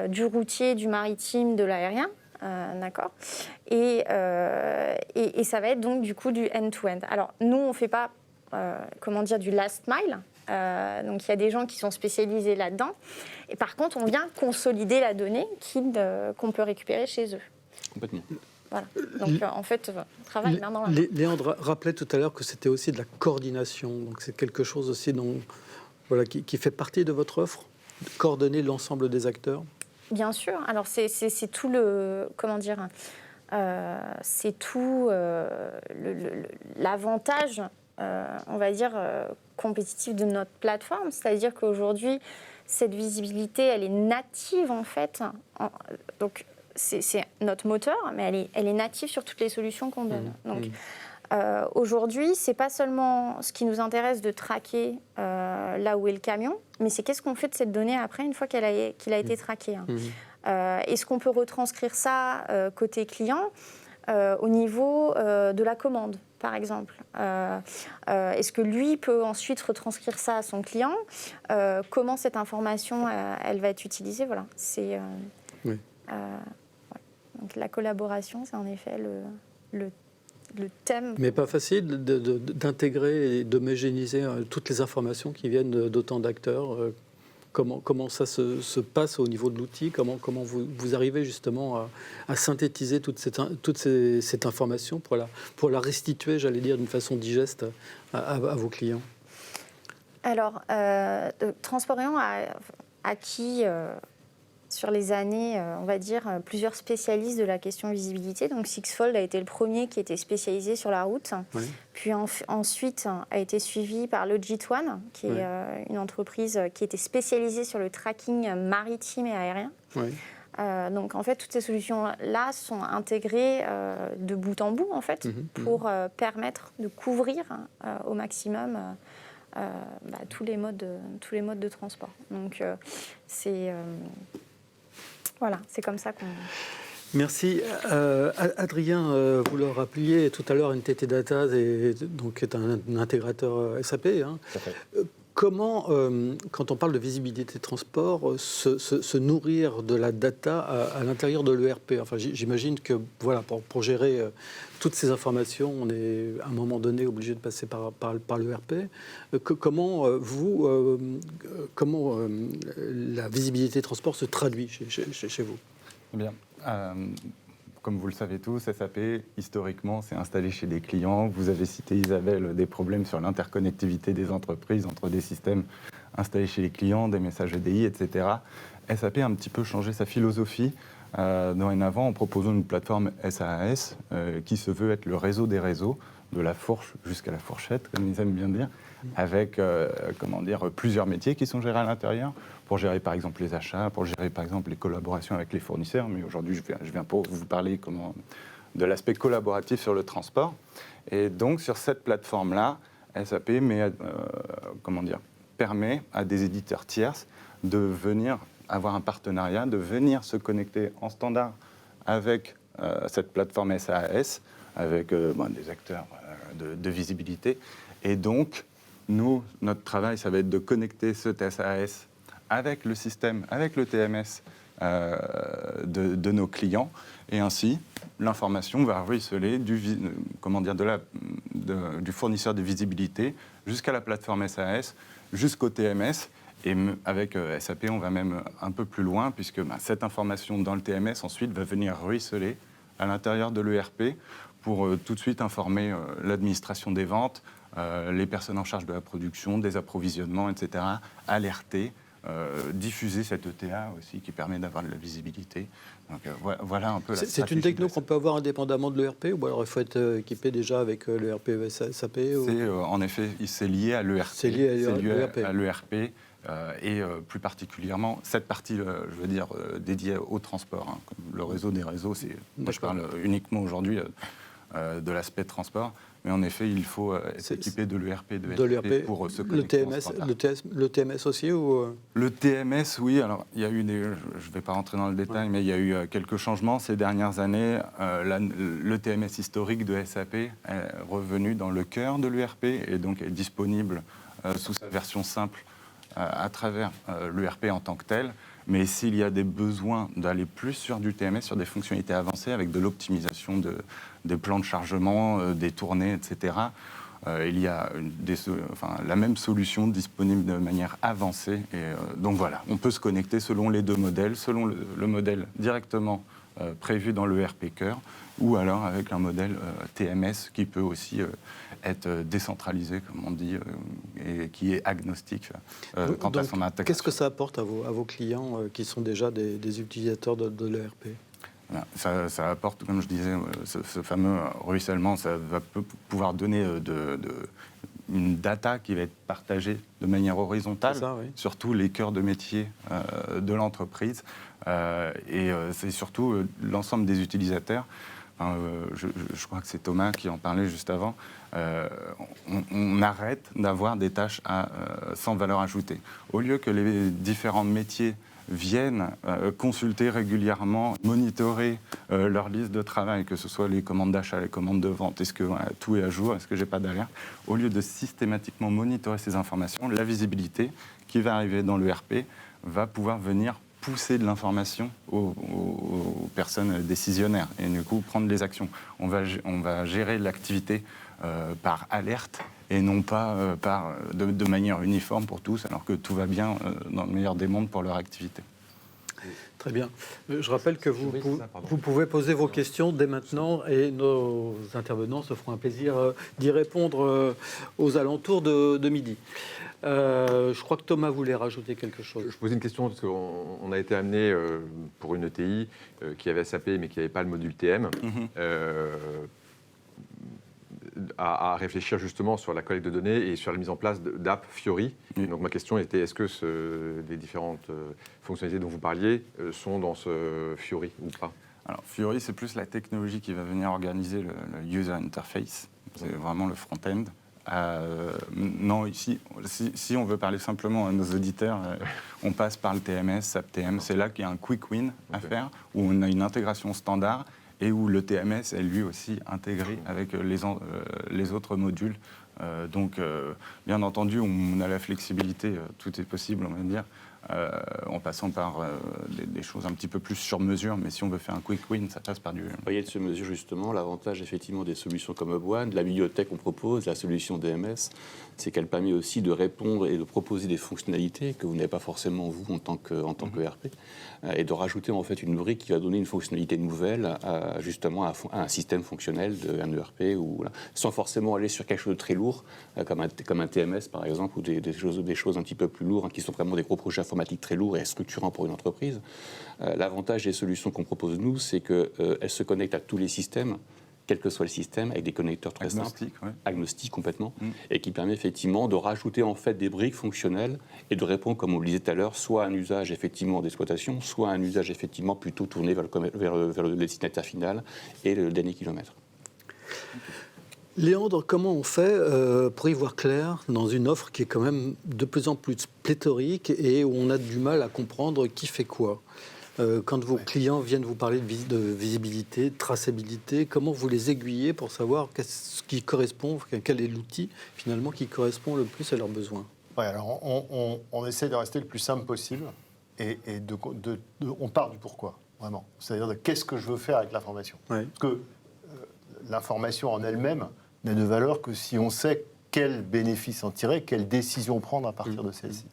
du routier, du maritime, de l'aérien. D'accord. Et ça va être donc du coup du end-to-end. Alors nous, on ne fait pas, du last mile. Donc il y a des gens qui sont spécialisés là-dedans. Et par contre, on vient consolider la donnée qu'on peut récupérer chez eux. Complètement. Voilà. Donc en fait, on travaille main dans la main. Léandre rappelait tout à l'heure que c'était aussi de la coordination. Donc c'est quelque chose aussi qui fait partie de votre offre, de coordonner l'ensemble des acteurs. Bien sûr. Alors, c'est tout le... c'est tout l'avantage, on va dire, compétitif de notre plateforme. C'est-à-dire qu'aujourd'hui, cette visibilité, elle est native, en fait. Donc, c'est notre moteur, mais elle est native sur toutes les solutions qu'on donne. Donc, aujourd'hui, ce n'est pas seulement ce qui nous intéresse de traquer là où est le camion, mais c'est qu'est-ce qu'on fait de cette donnée après, une fois qu'il a été traqué. Est-ce qu'on peut retranscrire ça côté client au niveau de la commande, par exemple. Est-ce que lui peut ensuite retranscrire ça à son client? Comment cette information elle va être utilisée? Voilà. C'est, oui. Donc la collaboration, c'est en effet le thème. Mais pas facile d'intégrer et d'homogénéiser toutes les informations qui viennent d'autant d'acteurs. Comment ça se passe au niveau de l'outil? Comment vous arrivez justement à synthétiser toute cette information pour la restituer, j'allais dire, d'une façon digeste à vos clients? Alors, Transporéon a acquis sur les années, on va dire, plusieurs spécialistes de la question visibilité. Donc Sixfold a été le premier qui était spécialisé sur la route. Oui. Puis ensuite a été suivi par Logit1, qui est une entreprise qui était spécialisée sur le tracking maritime et aérien. Oui. Donc en fait, toutes ces solutions-là sont intégrées de bout en bout, en fait, pour permettre de couvrir au maximum tous les modes de transport. Donc c'est... Voilà, c'est comme ça qu'on... Merci. Adrien, vous le rappeliez tout à l'heure, NTT Data est un intégrateur SAP. Hein. Comment, quand on parle de visibilité de transport, se nourrir de la data à l'intérieur de l'ERP? Enfin, j'imagine que voilà, pour gérer toutes ces informations, on est à un moment donné obligé de passer par l'ERP. Comment la visibilité de transport se traduit chez vous? Eh bien, comme vous le savez tous, SAP, historiquement, c'est installé chez des clients. Vous avez cité, Isabelle, des problèmes sur l'interconnectivité des entreprises entre des systèmes installés chez les clients, des messages EDI, etc. SAP a un petit peu changé sa philosophie dorénavant en proposant une plateforme SaaS qui se veut être le réseau des réseaux, de la fourche jusqu'à la fourchette, comme ils aiment bien dire, avec plusieurs métiers qui sont gérés à l'intérieur, pour gérer par exemple les achats, pour gérer par exemple les collaborations avec les fournisseurs. Mais aujourd'hui, je viens pour vous parler de l'aspect collaboratif sur le transport. Et donc sur cette plateforme-là, SAP permet à des éditeurs tierces de venir avoir un partenariat, de venir se connecter en standard avec cette plateforme SAS, avec des acteurs de visibilité. Et donc, notre travail, ça va être de connecter ce SAS avec le système, avec le TMS de nos clients. Et ainsi, l'information va ruisseler du fournisseur de visibilité jusqu'à la plateforme SAS, jusqu'au TMS. Et avec SAP, on va même un peu plus loin, puisque cette information dans le TMS, ensuite, va venir ruisseler à l'intérieur de l'ERP pour tout de suite informer l'administration des ventes, les personnes en charge de la production, des approvisionnements, etc., alerter, diffuser cette ETA aussi qui permet d'avoir de la visibilité. Donc voilà un peu la stratégie. C'est une techno qu'on peut avoir indépendamment de l'ERP, ou alors il faut être équipé déjà avec l'ERP SAP En effet, c'est lié à l'ERP. C'est lié à l'ERP. Et plus particulièrement cette partie, dédiée au transport. Hein. Le réseau des réseaux, moi je parle uniquement aujourd'hui de l'aspect transport, mais en effet, il faut être équipé de l'ERP, de l'ERP pour se connecter en standard. Le TMS aussi ou Le TMS, oui. Alors, il y a eu je ne vais pas rentrer dans le détail, mais il y a eu quelques changements ces dernières années. Le TMS historique de SAP est revenu dans le cœur de l'ERP et donc est disponible sous sa version simple à travers l'ERP en tant que tel, mais s'il y a des besoins d'aller plus sur du TMS, sur des fonctionnalités avancées, avec de l'optimisation des plans de chargement, des tournées, etc., il y a la même solution disponible de manière avancée. Et, donc voilà, on peut se connecter selon les deux modèles, selon le modèle directement prévu dans l'ERP cœur, ou alors avec un modèle TMS qui peut aussi être décentralisé, comme on dit, et qui est agnostique quant à son intégration. Qu'est-ce que ça apporte à vos clients qui sont déjà des utilisateurs de l'ERP ? Ça apporte, comme je disais, ce fameux ruissellement. Ça va pouvoir donner une data qui va être partagée de manière horizontale sur tous les cœurs de métier de l'entreprise. Et c'est surtout l'ensemble des utilisateurs. Je crois que c'est Thomas qui en parlait juste avant. On arrête d'avoir des tâches sans valeur ajoutée. Au lieu que les différents métiers viennent consulter régulièrement, monitorer leur liste de travail, que ce soit les commandes d'achat, les commandes de vente, est-ce que tout est à jour, est-ce que j'ai pas d'alerte, au lieu de systématiquement monitorer ces informations, la visibilité qui va arriver dans l'ERP va pouvoir venir pousser de l'information aux personnes décisionnaires et du coup prendre les actions. On va gérer l'activité par alerte et non pas de manière uniforme pour tous, alors que tout va bien dans le meilleur des mondes pour leur activité. Très bien. Je rappelle que vous pouvez poser vos questions dès maintenant et nos intervenants se feront un plaisir d'y répondre aux alentours de midi. Je crois que Thomas voulait rajouter quelque chose. Je posais une question parce qu'on a été amené pour une ETI qui avait SAP mais qui n'avait pas le module TM. À réfléchir justement sur la collecte de données et sur la mise en place d'app Fiori. Donc ma question était, est-ce que les différentes fonctionnalités dont vous parliez sont dans ce Fiori ou pas? Alors Fiori, c'est plus la technologie qui va venir organiser le user interface. C'est vraiment le front-end. Non, ici, si on veut parler simplement à nos auditeurs, on passe par le TMS, SAP TM. C'est là qu'il y a un quick win à faire, où on a une intégration standard et où le TMS est lui aussi intégré avec les autres modules. Donc, bien entendu, on a la flexibilité, tout est possible, on va dire, en passant par des choses un petit peu plus sur mesure, mais si on veut faire un quick win, ça passe par du... Vous voyez de sur mesure, justement, l'avantage, effectivement, des solutions comme HubOne, de la bibliothèque qu'on propose, la solution DMS, c'est qu'elle permet aussi de répondre et de proposer des fonctionnalités que vous n'avez pas forcément, vous, en tant que ERP, et de rajouter, en fait, une brique qui va donner une fonctionnalité nouvelle, justement, à un système fonctionnel d'un ERP, sans forcément aller sur quelque chose de très lourd, comme un TMS, par exemple, ou des choses un petit peu plus lourdes, qui sont vraiment des gros projets à informatique très lourd et structurant pour une entreprise. L'avantage des solutions qu'on propose, nous, c'est qu'elles se connectent à tous les systèmes, quel que soit le système, avec des connecteurs très simples, agnostiques complètement, et qui permet effectivement de rajouter en fait des briques fonctionnelles et de répondre, comme on le disait tout à l'heure, soit à un usage effectivement d'exploitation, soit à un usage effectivement plutôt tourné vers le destinataire final et le dernier kilomètre. Léandre, comment on fait pour y voir clair dans une offre qui est quand même de plus en plus pléthorique et où on a du mal à comprendre qui fait quoi ? Quand vos clients viennent vous parler de visibilité, de traçabilité, comment vous les aiguillez pour savoir ce qui correspond, quel est l'outil finalement qui correspond le plus à leurs besoins ? Ouais, alors on essaie de rester le plus simple possible et on part du pourquoi, vraiment. C'est-à-dire de qu'est-ce que je veux faire avec l'information. Ouais. Parce que l'information en elle-même n'a de valeur que si on sait quel bénéfice en tirer, quelle décision prendre à partir de celle-ci.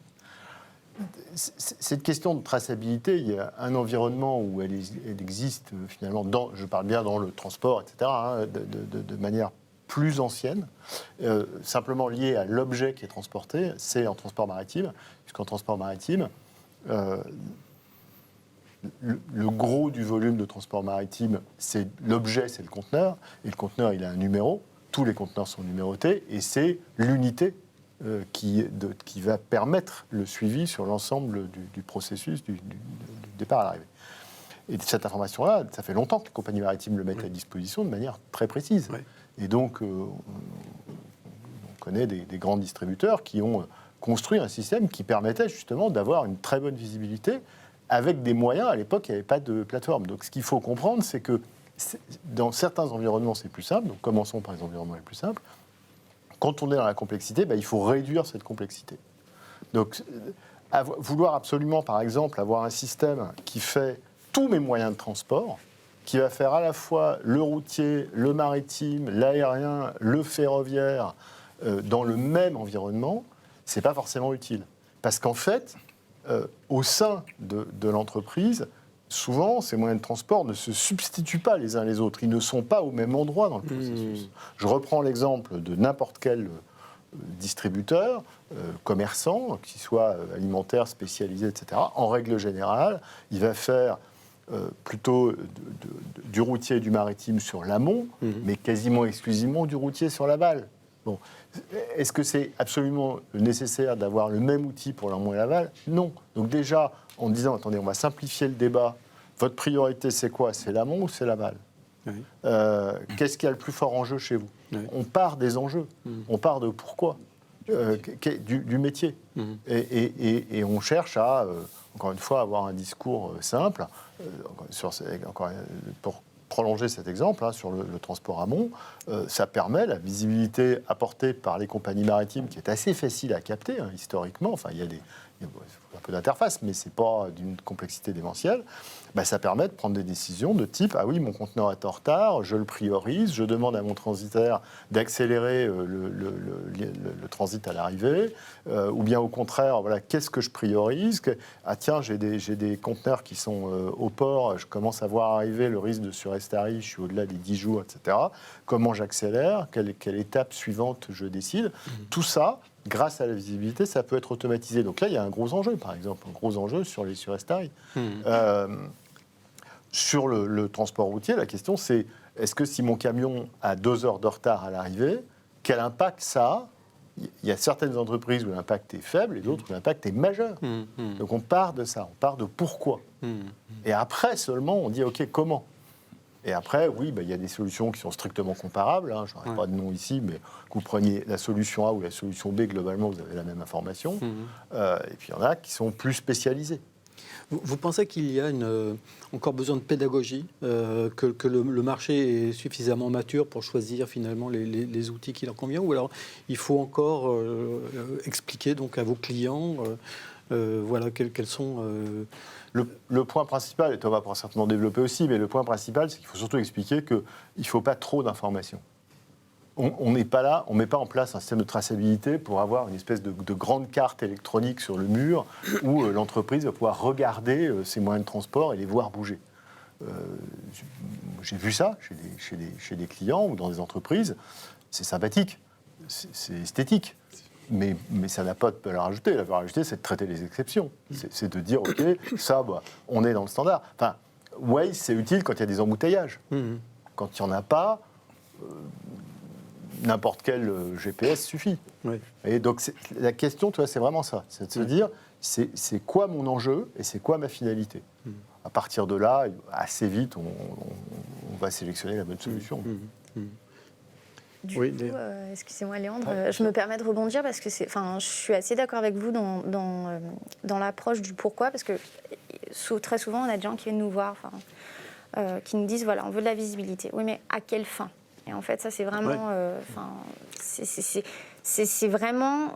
Cette question de traçabilité, il y a un environnement où elle existe finalement, je parle bien dans le transport, etc., de manière plus ancienne, simplement liée à l'objet qui est transporté, c'est en transport maritime, puisqu'en transport maritime, le gros du volume de transport maritime, c'est l'objet, c'est le conteneur, et le conteneur, il a un numéro, tous les conteneurs sont numérotés, et c'est l'unité qui va permettre le suivi sur l'ensemble du processus du départ à l'arrivée. Et cette information-là, ça fait longtemps que les compagnies maritimes le mettent à disposition de manière très précise. Oui. Et donc, on connaît des grands distributeurs qui ont construit un système qui permettait justement d'avoir une très bonne visibilité avec des moyens. À l'époque, il n'y avait pas de plateforme. Donc, ce qu'il faut comprendre, c'est que dans certains environnements, c'est plus simple. Donc, commençons par les environnements les plus simples. Quand on est dans la complexité, il faut réduire cette complexité. Donc, vouloir absolument, par exemple, avoir un système qui fait tous mes moyens de transport, qui va faire à la fois le routier, le maritime, l'aérien, le ferroviaire, dans le même environnement, ce n'est pas forcément utile. Parce qu'en fait, au sein de l'entreprise, souvent, ces moyens de transport ne se substituent pas les uns les autres. Ils ne sont pas au même endroit dans le processus. Je reprends l'exemple de n'importe quel distributeur, commerçant, qu'il soit alimentaire, spécialisé, etc. En règle générale, il va faire plutôt du routier et du maritime sur l'amont, mais quasiment exclusivement du routier sur l'aval. Bon. Est-ce que c'est absolument nécessaire d'avoir le même outil pour l'amont et l'aval ? Non. Donc déjà, en disant, attendez, on va simplifier le débat, votre priorité c'est quoi ? C'est l'amont ou c'est l'aval ? Oui. Qu'est-ce qui a le plus fort enjeu chez vous ? Oui. On part des enjeux, on part de pourquoi, du métier. Et on cherche à, encore une fois, avoir un discours simple, pour prolonger cet exemple sur le transport amont, ça permet la visibilité apportée par les compagnies maritimes qui est assez facile à capter historiquement. Enfin, il y a un peu d'interface, mais ce n'est pas d'une complexité démentielle. Ça permet de prendre des décisions de type « Ah oui, mon conteneur est en retard, je le priorise, je demande à mon transitaire d'accélérer le transit à l'arrivée, ou bien au contraire, voilà, qu'est-ce que je priorise ? Ah tiens, j'ai des conteneurs qui sont au port, je commence à voir arriver le risque de surestarie, je suis au-delà des 10 jours, etc. Comment j'accélère ? Quelle étape suivante je décide ? Tout ça, grâce à la visibilité, ça peut être automatisé. Donc là, il y a un gros enjeu, par exemple, un gros enjeu sur les surestaries. Sur le transport routier, la question c'est, est-ce que si mon camion a 2 heures de retard à l'arrivée, quel impact ça a ? Il y a certaines entreprises où l'impact est faible et d'autres où l'impact est majeur. Donc on part de ça, on part de pourquoi. Et après seulement, on dit, OK, comment ? Et après, oui, il y a des solutions qui sont strictement comparables. Je n'aurai pas de nom ici, mais que vous preniez la solution A ou la solution B, globalement, vous avez la même information. Et puis, il y en a qui sont plus spécialisés. Vous pensez qu'il y a encore besoin de pédagogie, que le marché est suffisamment mature pour choisir finalement les outils qui leur conviennent, ou alors il faut encore expliquer donc à vos clients voilà, quels sont... Le point principal, et Thomas pourra certainement développer aussi, mais le point principal, c'est qu'il faut surtout expliquer qu'il ne faut pas trop d'informations. On n'est pas là, on ne met pas en place un système de traçabilité pour avoir une espèce de grande carte électronique sur le mur où l'entreprise va pouvoir regarder ses moyens de transport et les voir bouger. J'ai vu ça chez des clients ou dans des entreprises. C'est sympathique, c'est esthétique. Mais ça n'a pas de valeur ajoutée. La valeur ajoutée, c'est de traiter les exceptions. C'est de dire, OK, ça, on est dans le standard. Enfin, Waze, c'est utile quand il y a des embouteillages. Quand il n'y en a pas, n'importe quel GPS suffit. Oui. Et donc, la question, tu vois, c'est vraiment ça. C'est de se dire, c'est quoi mon enjeu et c'est quoi ma finalité. À partir de là, assez vite, on va sélectionner la bonne solution. Du coup, excusez-moi Léandre, je me permets de rebondir parce que je suis assez d'accord avec vous dans l'approche du pourquoi, parce que très souvent on a des gens qui viennent nous voir, qui nous disent voilà, on veut de la visibilité. Oui, mais à quelle fin? Et en fait, ça c'est vraiment, c'est vraiment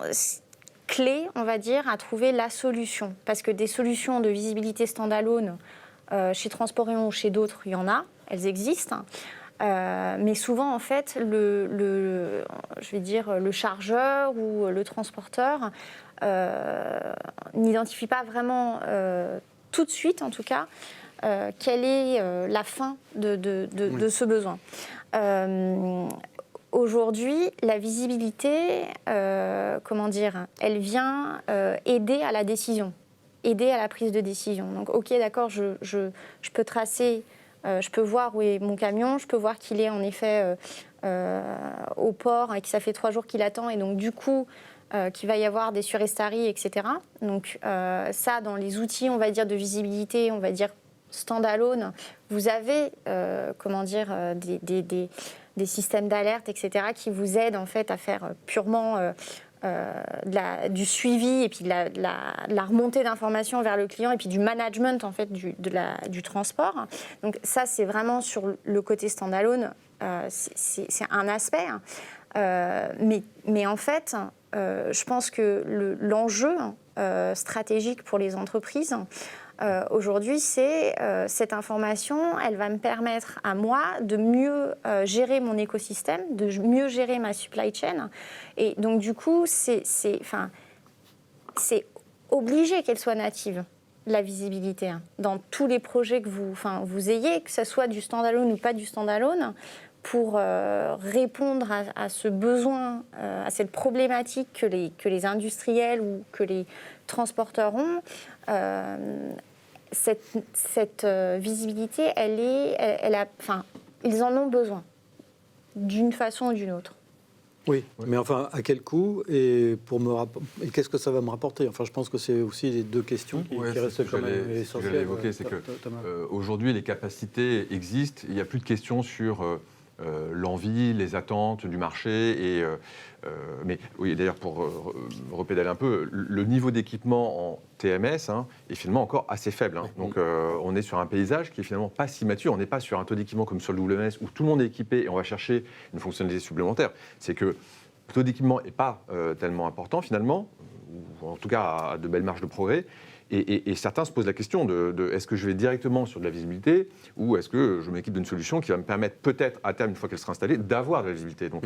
clé, on va dire, à trouver la solution, parce que des solutions de visibilité standalone chez Transporeon ou chez d'autres, il y en a, elles existent. Mais souvent, en fait, le chargeur ou le transporteur n'identifie pas vraiment, tout de suite en tout cas, quelle est la fin de ce besoin. Aujourd'hui, la visibilité, elle vient aider à la décision, aider à la prise de décision. Donc, ok, d'accord, je peux tracer... je peux voir où est mon camion, je peux voir qu'il est en effet au port et que ça fait 3 jours qu'il attend et donc du coup qu'il va y avoir des surestaries, etc. Donc ça, dans les outils, on va dire, de visibilité, on va dire standalone, vous avez des systèmes d'alerte, etc. qui vous aident en fait à faire purement du suivi et puis de la remontée d'informations vers le client et puis du management en fait du transport. Donc ça, c'est vraiment sur le côté standalone, c'est un aspect. Mais en fait, je pense que l'enjeu stratégique pour les entreprises aujourd'hui, c'est cette information, elle va me permettre à moi de mieux gérer mon écosystème, de mieux gérer ma supply chain. Et donc, du coup, c'est obligé qu'elle soit native, la visibilité, hein, dans tous les projets que vous ayez, que ce soit du standalone ou pas du standalone, pour répondre à ce besoin, à cette problématique que les industriels ou que les transporteurs ont. Cette visibilité, ils en ont besoin, d'une façon ou d'une autre. Oui, mais enfin, à quel coût et qu'est-ce que ça va me rapporter? Enfin, je pense que c'est aussi les deux questions qui restent quand même essentielles. Ce que j'allais évoquer, c'est qu'aujourd'hui, les capacités existent. Il n'y a plus de questions sur l'envie, les attentes du marché. Mais oui, d'ailleurs, pour repédaler un peu, le niveau d'équipement en TMS est finalement encore assez faible. Donc, on est sur un paysage qui est finalement pas si mature. On n'est pas sur un taux d'équipement comme sur le WMS où tout le monde est équipé et on va chercher une fonctionnalité supplémentaire. C'est que le taux d'équipement n'est pas tellement important finalement, ou en tout cas à de belles marges de progrès. Et certains se posent la question de est-ce que je vais directement sur de la visibilité ou est-ce que je m'équipe d'une solution qui va me permettre peut-être à terme, une fois qu'elle sera installée, d'avoir de la visibilité. Donc,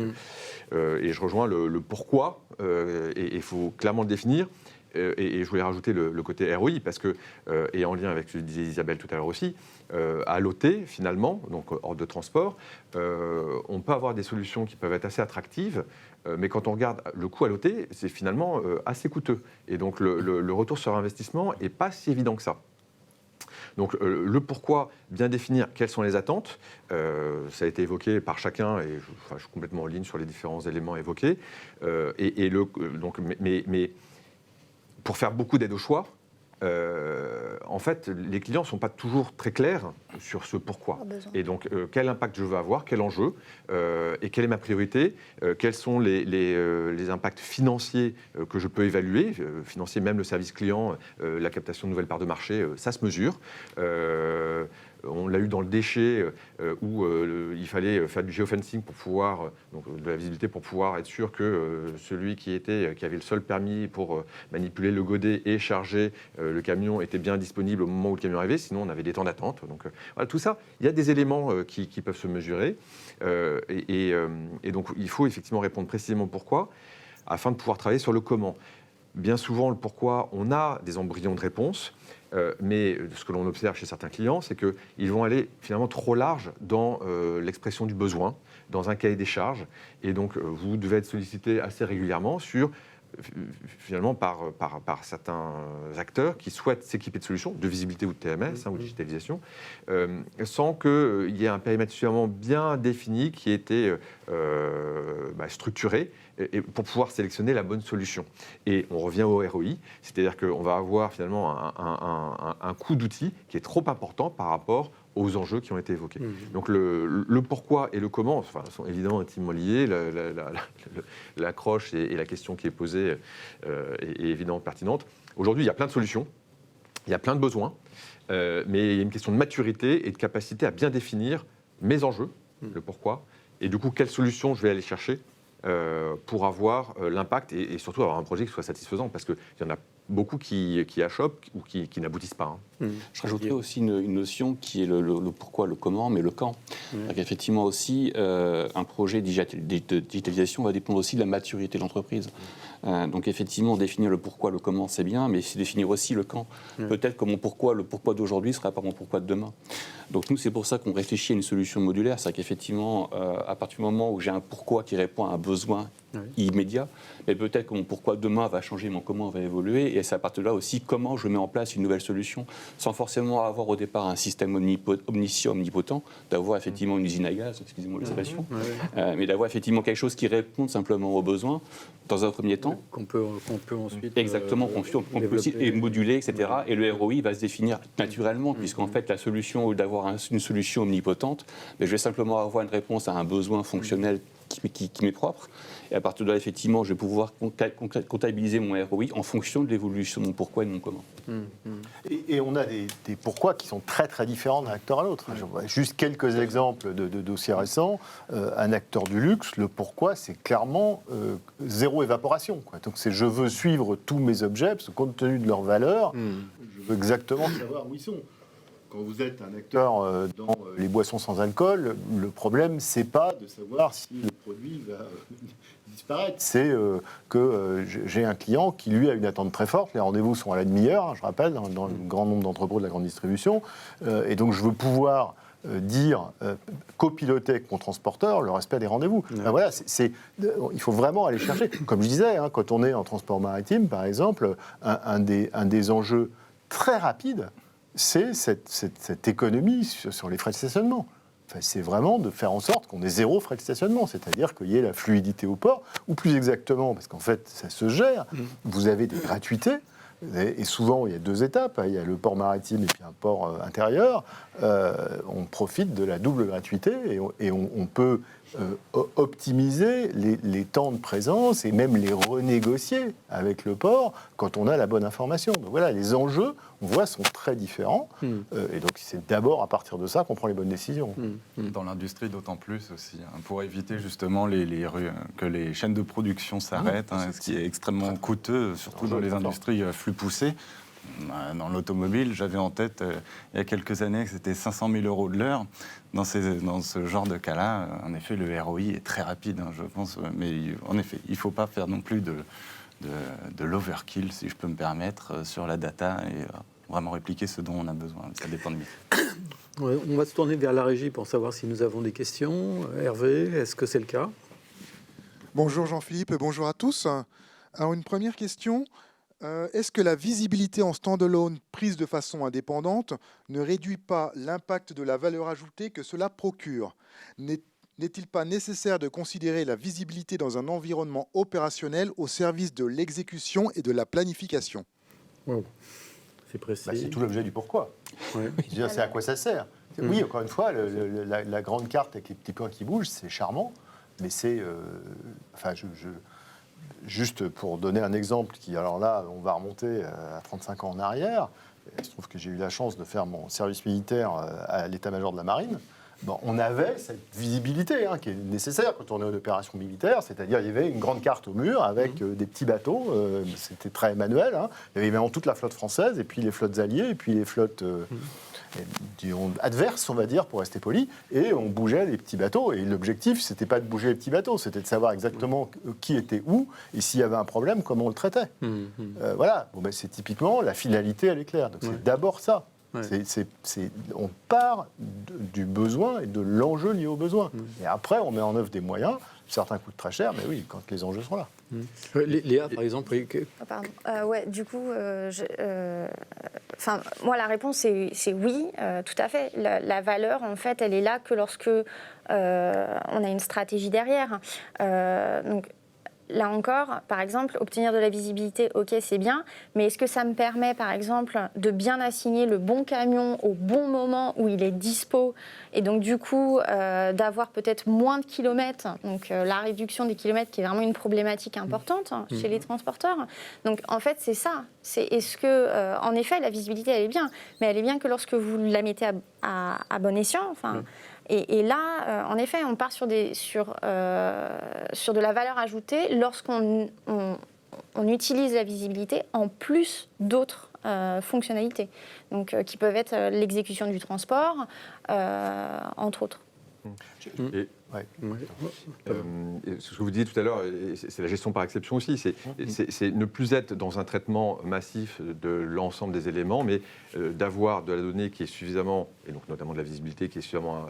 et je rejoins le pourquoi, et il faut clairement le définir. Et je voulais rajouter le côté ROI, parce que, et en lien avec ce que disait Isabelle tout à l'heure aussi, à l'OT, finalement, donc hors de transport, on peut avoir des solutions qui peuvent être assez attractives, mais quand on regarde le coût à l'OT, c'est finalement assez coûteux. Et donc le retour sur investissement n'est pas si évident que ça. Donc le pourquoi, bien définir quelles sont les attentes, ça a été évoqué par chacun, et je suis complètement en ligne sur les différents éléments évoqués. Mais pour faire beaucoup d'aide au choix, en fait, les clients ne sont pas toujours très clairs sur ce pourquoi. Et donc, quel impact je veux avoir, quel enjeu, et quelle est ma priorité, quels sont les impacts financiers que je peux évaluer, financier même le service client, la captation de nouvelles parts de marché, ça se mesure. On l'a eu dans le déchet où il fallait faire du géofencing pour pouvoir, donc de la visibilité pour pouvoir être sûr que celui qui avait le seul permis pour manipuler le godet et charger le camion était bien disponible au moment où le camion arrivait, sinon on avait des temps d'attente. Donc voilà, tout ça, il y a des éléments qui peuvent se mesurer et donc il faut effectivement répondre précisément pourquoi afin de pouvoir travailler sur le comment. Bien souvent, le pourquoi, on a des embryons de réponse. Mais ce que l'on observe chez certains clients, c'est qu'ils vont aller finalement trop large dans l'expression du besoin, dans un cahier des charges. Et donc, vous devez être sollicité assez régulièrement sur finalement par certains acteurs qui souhaitent s'équiper de solutions, de visibilité ou de TMS, ou de digitalisation, sans qu'il y ait un périmètre suffisamment bien défini qui ait été structuré et pour pouvoir sélectionner la bonne solution. Et on revient au ROI, c'est-à-dire qu'on va avoir finalement un coût d'outil qui est trop important par rapport aux enjeux qui ont été évoqués. Donc le pourquoi et le comment sont évidemment intimement liés. L'accroche et la question qui est posée est évidemment pertinente. Aujourd'hui, il y a plein de solutions, il y a plein de besoins, mais il y a une question de maturité et de capacité à bien définir mes enjeux, le pourquoi, et du coup, quelles solutions je vais aller chercher pour avoir l'impact et surtout avoir un projet qui soit satisfaisant, parce qu'il y en a beaucoup qui achoppent ou qui n'aboutissent pas. Je rajouterais aussi une notion qui est le pourquoi, le comment, mais le quand. Effectivement aussi, un projet de digitalisation va dépendre aussi de la maturité de l'entreprise. Donc effectivement, définir le pourquoi, le comment, c'est bien, mais c'est définir aussi le quand. Peut-être que le pourquoi d'aujourd'hui ne sera pas mon pourquoi de demain. Donc nous, c'est pour ça qu'on réfléchit à une solution modulaire. C'est qu'effectivement, à partir du moment où j'ai un pourquoi qui répond à un besoin immédiat, mais peut-être que mon pourquoi demain va changer, mon comment va évoluer, et c'est à partir de là aussi comment je mets en place une nouvelle solution, sans forcément avoir au départ un système omniscient, omnipotent, d'avoir effectivement une usine à gaz, excusez-moi l'expression, mais d'avoir effectivement quelque chose qui répond simplement aux besoins dans un premier temps. Qu'on peut ensuite... Exactement, qu'on peut aussi moduler, etc. Et le ROI va se définir naturellement, puisqu'en fait, la solution, au lieu d'avoir une solution omnipotente, je vais simplement avoir une réponse à un besoin fonctionnel qui m'est propre. Et à partir de là, effectivement, je vais pouvoir comptabiliser mon ROI en fonction de l'évolution de mon pourquoi et de mon comment. Et on a des pourquoi qui sont très très différents d'un acteur à l'autre. Juste quelques exemples de dossiers récents. Un acteur du luxe, le pourquoi, c'est clairement zéro évaporation. Donc c'est je veux suivre tous mes objets, parce que compte tenu de leur valeur, je veux exactement savoir où ils sont. Quand vous êtes un acteur dans les boissons sans alcool, le problème, c'est pas de savoir si le produit va disparaître. C'est que j'ai un client qui, lui, a une attente très forte. Les rendez-vous sont à la demi-heure, je rappelle, dans le grand nombre d'entrepôts de la grande distribution. Et donc, je veux pouvoir copiloter avec mon transporteur le respect des rendez-vous. Voilà, il faut vraiment aller chercher. Comme je disais, quand on est en transport maritime, par exemple, un des enjeux très rapides, c'est cette économie sur les frais de stationnement. Enfin, c'est vraiment de faire en sorte qu'on ait zéro frais de stationnement, c'est-à-dire qu'il y ait la fluidité au port, ou plus exactement, parce qu'en fait, ça se gère, vous avez des gratuités, et souvent, il y a deux étapes, il y a le port maritime et puis un port intérieur, on profite de la double gratuité, et on peut optimiser les temps de présence et même les renégocier avec le port quand on a la bonne information. Donc voilà, les enjeux, on voit, sont très différents. Et donc c'est d'abord à partir de ça qu'on prend les bonnes décisions. Dans l'industrie d'autant plus aussi, pour éviter justement que les chaînes de production s'arrêtent, ce qui est extrêmement coûteux, surtout dans les industries flux poussées. Dans l'automobile, j'avais en tête il y a quelques années que c'était 500 000 € de l'heure. Dans ce genre de cas-là, en effet, le ROI est très rapide, je pense. Mais en effet, il ne faut pas faire non plus de l'overkill, si je peux me permettre, sur la data et vraiment répliquer ce dont on a besoin. Ça dépend de lui. On va se tourner vers la régie pour savoir si nous avons des questions. Hervé, est-ce que c'est le cas? Bonjour Jean-Philippe, bonjour à tous. Alors une première question. Est-ce que la visibilité en stand-alone prise de façon indépendante ne réduit pas l'impact de la valeur ajoutée que cela procure? N'est-il pas nécessaire de considérer la visibilité dans un environnement opérationnel au service de l'exécution et de la planification? C'est précis. C'est tout l'objet du pourquoi. C'est à quoi ça sert. Oui, encore une fois, la grande carte avec les petits points qui bougent, c'est charmant, mais c'est... Juste pour donner un exemple alors là, on va remonter à 35 ans en arrière. Il se trouve que j'ai eu la chance de faire mon service militaire à l'état-major de la marine. On avait cette visibilité qui est nécessaire quand on est en opération militaire, c'est-à-dire il y avait une grande carte au mur avec des petits bateaux, c'était très manuel. Il y avait vraiment toute la flotte française, et puis les flottes alliées, et puis les flottes adverses, on va dire, pour rester poli, et on bougeait les petits bateaux. Et l'objectif, c'était pas de bouger les petits bateaux, c'était de savoir exactement qui était où, et s'il y avait un problème, comment on le traitait. Voilà, c'est typiquement la finalité, elle est claire. Donc c'est d'abord ça. Ouais. On part du besoin et de l'enjeu lié au besoin. Et après, on met en œuvre des moyens. Certains coûtent très cher, mais oui, quand les enjeux sont là. Léa, par exemple, oui, Pardon. Ouais, du coup, moi, la réponse, c'est oui, tout à fait. La valeur, en fait, elle est là que lorsque on a une stratégie derrière. Donc, là encore, par exemple, obtenir de la visibilité, ok, c'est bien, mais est-ce que ça me permet, par exemple, de bien assigner le bon camion au bon moment où il est dispo, et donc du coup d'avoir peut-être moins de kilomètres, donc la réduction des kilomètres qui est vraiment une problématique importante chez les transporteurs. Donc en fait, c'est ça. Est-ce que, en effet, la visibilité, elle est bien, mais elle est bien que lorsque vous la mettez à bon escient. Et là, en effet, on part sur de la valeur ajoutée lorsqu'on utilise la visibilité en plus d'autres fonctionnalités, donc, qui peuvent être l'exécution du transport, entre autres. Ce que vous disiez tout à l'heure, c'est la gestion par exception aussi, c'est ne plus être dans un traitement massif de l'ensemble des éléments, mais d'avoir de la donnée qui est suffisamment, et donc notamment de la visibilité qui est suffisamment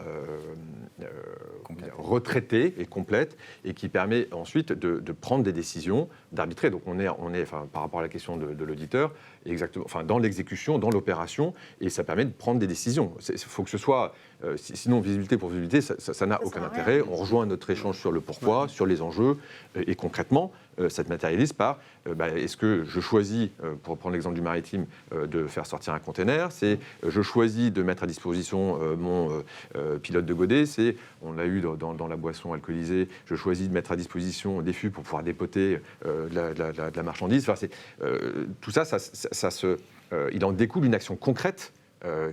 retraitée et complète, et qui permet ensuite de prendre des décisions, d'arbitrer. Donc on est par rapport à la question de l'auditeur, exactement, dans l'exécution, dans l'opération, et ça permet de prendre des décisions. Il faut que ce soit, sinon visibilité pour visibilité, ça n'a aucun intérêt. On rejoint notre échange sur le pourquoi, sur les enjeux, et concrètement, ça se matérialise par est-ce que je choisis, pour prendre l'exemple du maritime, de faire sortir un container, c'est je choisis de mettre à disposition mon pilote de godet, c'est, on l'a eu dans la boisson alcoolisée, je choisis de mettre à disposition des fûts pour pouvoir dépoter de la marchandise. Enfin, tout ça, il en découle une action concrète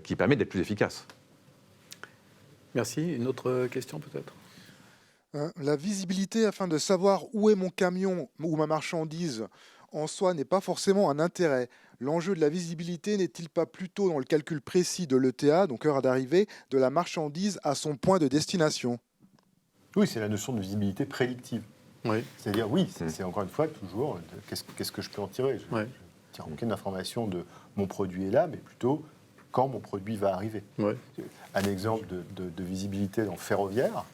qui permet d'être plus efficace. Merci. Une autre question peut-être ? La visibilité afin de savoir où est mon camion ou ma marchandise en soi n'est pas forcément un intérêt. L'enjeu de la visibilité n'est-il pas plutôt dans le calcul précis de l'ETA, donc heure d'arrivée, de la marchandise à son point de destination ? Oui, c'est la notion de visibilité prédictive. Oui. C'est-à-dire, oui, c'est encore une fois toujours, qu'est-ce que je peux en tirer ? Je ne tire aucune information de mon produit est là, mais plutôt quand mon produit va arriver. Oui. Un exemple de visibilité dans le ferroviaire,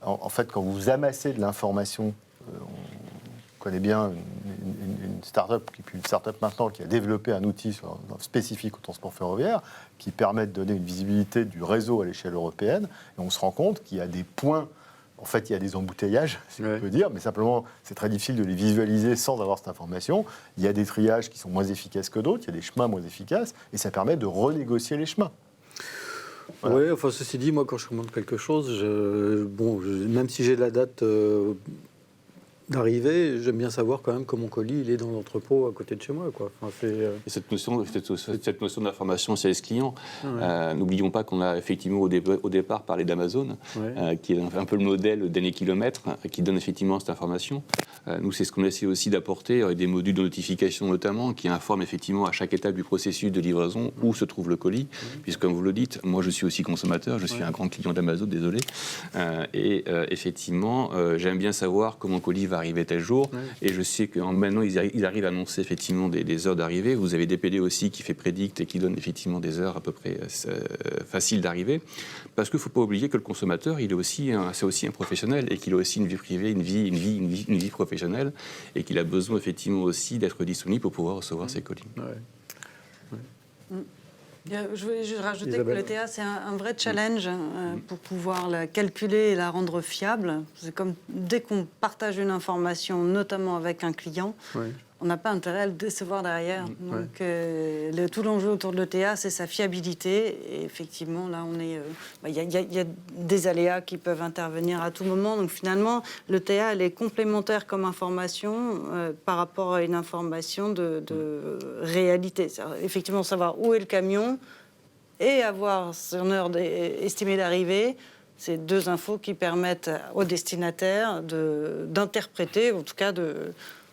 en fait, quand vous amassez de l'information, on connaît bien une start-up, puis une start-up maintenant, qui a développé un outil spécifique au transport ferroviaire, qui permet de donner une visibilité du réseau à l'échelle européenne, et on se rend compte qu'il y a des points. En fait, il y a des embouteillages, si on peut dire, mais simplement, c'est très difficile de les visualiser sans avoir cette information. Il y a des triages qui sont moins efficaces que d'autres, il y a des chemins moins efficaces, et ça permet de renégocier les chemins. Voilà. Oui, enfin, ceci dit, moi, quand je commande quelque chose, même si j'ai la date d'arrivée, j'aime bien savoir quand même que mon colis il est dans l'entrepôt à côté de chez moi, quoi. Enfin, et cette notion d'information service client, n'oublions pas qu'on a effectivement au départ parlé d'Amazon, qui est un peu le modèle d'année kilomètre, qui donne effectivement cette information. Nous, c'est ce qu'on essaie aussi d'apporter avec des modules de notification notamment, qui informent effectivement à chaque étape du processus de livraison où se trouve le colis, puisque comme vous le dites, moi je suis aussi consommateur, je suis un grand client d'Amazon, désolé, et effectivement, j'aime bien savoir comment mon colis va arriver tel jour, et je sais que maintenant ils arrivent à annoncer effectivement des heures d'arrivée. Vous avez DPD aussi qui fait prédict et qui donne effectivement des heures à peu près faciles d'arrivée, parce qu'il ne faut pas oublier que le consommateur, c'est aussi un professionnel, et qu'il a aussi une vie privée, une vie professionnelle, et qu'il a besoin effectivement aussi d'être disponible pour pouvoir recevoir ses colis. Je voulais juste rajouter Isabelle. que l'ETA, c'est un vrai challenge pour pouvoir la calculer et la rendre fiable. C'est comme dès qu'on partage une information, notamment avec un client, on n'a pas intérêt à le décevoir derrière. Donc, tout l'enjeu autour de l'ETA, c'est sa fiabilité. Et effectivement, là, il y a des aléas qui peuvent intervenir à tout moment. Donc, finalement, l'ETA, elle est complémentaire comme information par rapport à une information de réalité. Effectivement, savoir où est le camion et avoir son heure estimée d'arrivée, c'est deux infos qui permettent aux destinataires d'interpréter, en tout cas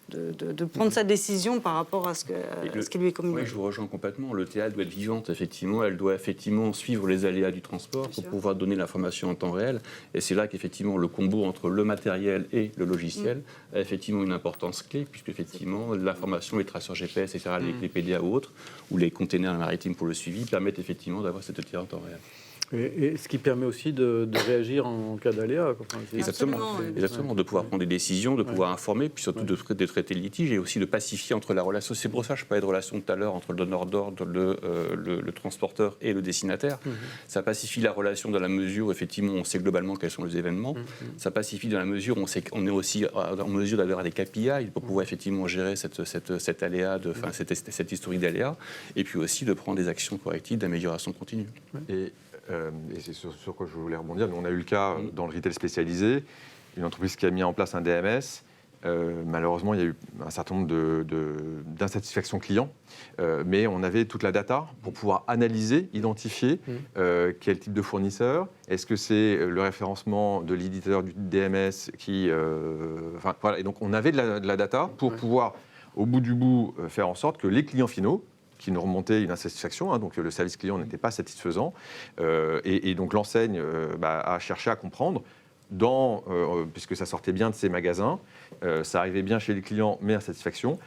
de prendre sa décision par rapport à ce qui lui est communiqué. Oui, je vous rejoins complètement. Le TA doit être vivante, effectivement. Elle doit effectivement suivre les aléas du transport pour pouvoir donner l'information en temps réel. Et c'est là qu'effectivement le combo entre le matériel et le logiciel a effectivement une importance clé, puisque effectivement l'information, les traceurs GPS, etc., les PDA ou autres, ou les containers maritimes pour le suivi, permettent effectivement d'avoir cette TA en temps réel. Et ce qui permet aussi de réagir en cas d'aléa. Exactement, de pouvoir prendre des décisions, de pouvoir informer, puis surtout de traiter le litige et aussi de pacifier entre la relation. C'est pour ça que je parlais de relation tout à l'heure entre le donneur d'ordre, le transporteur et le destinataire. Ça pacifie la relation dans la mesure où effectivement on sait globalement quels sont les événements. Ça pacifie dans la mesure où on sait qu'on est aussi en mesure d'avoir des KPI pour pouvoir effectivement gérer cet aléa, cette historique d'aléa, et puis aussi de prendre des actions correctives d'amélioration continue. Et c'est sur quoi je voulais rebondir. Nous, on a eu le cas dans le retail spécialisé, une entreprise qui a mis en place un DMS. Malheureusement, il y a eu un certain nombre d'insatisfactions clients, mais on avait toute la data pour pouvoir analyser, identifier quel type de fournisseur. Est-ce que c'est le référencement de l'éditeur du DMS qui... voilà. Et donc, on avait de la data pour pouvoir, au bout du bout, faire en sorte que les clients finaux, qui nous remontait une insatisfaction, donc le service client n'était pas satisfaisant. Et donc l'enseigne a cherché à comprendre, puisque ça sortait bien de ses magasins, ça arrivait bien chez les clients, mais insatisfaction,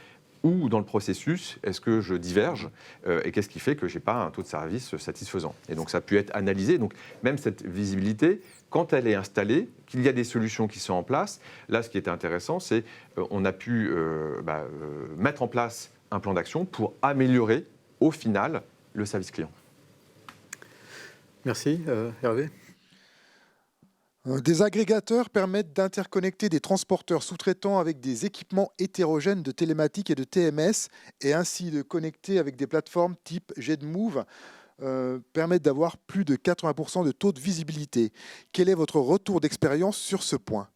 ou dans le processus, est-ce que je diverge et qu'est-ce qui fait que je n'ai pas un taux de service satisfaisant. Et donc ça a pu être analysé. Donc même cette visibilité, quand elle est installée, qu'il y a des solutions qui sont en place, là ce qui était intéressant, c'est qu'on a pu mettre en place un plan d'action pour améliorer, au final, le service client. Merci. Hervé ? Des agrégateurs permettent d'interconnecter des transporteurs sous-traitants avec des équipements hétérogènes de télématique et de TMS, et ainsi de connecter avec des plateformes type JetMove, permettent d'avoir plus de 80% de taux de visibilité. Quel est votre retour d'expérience sur ce point ?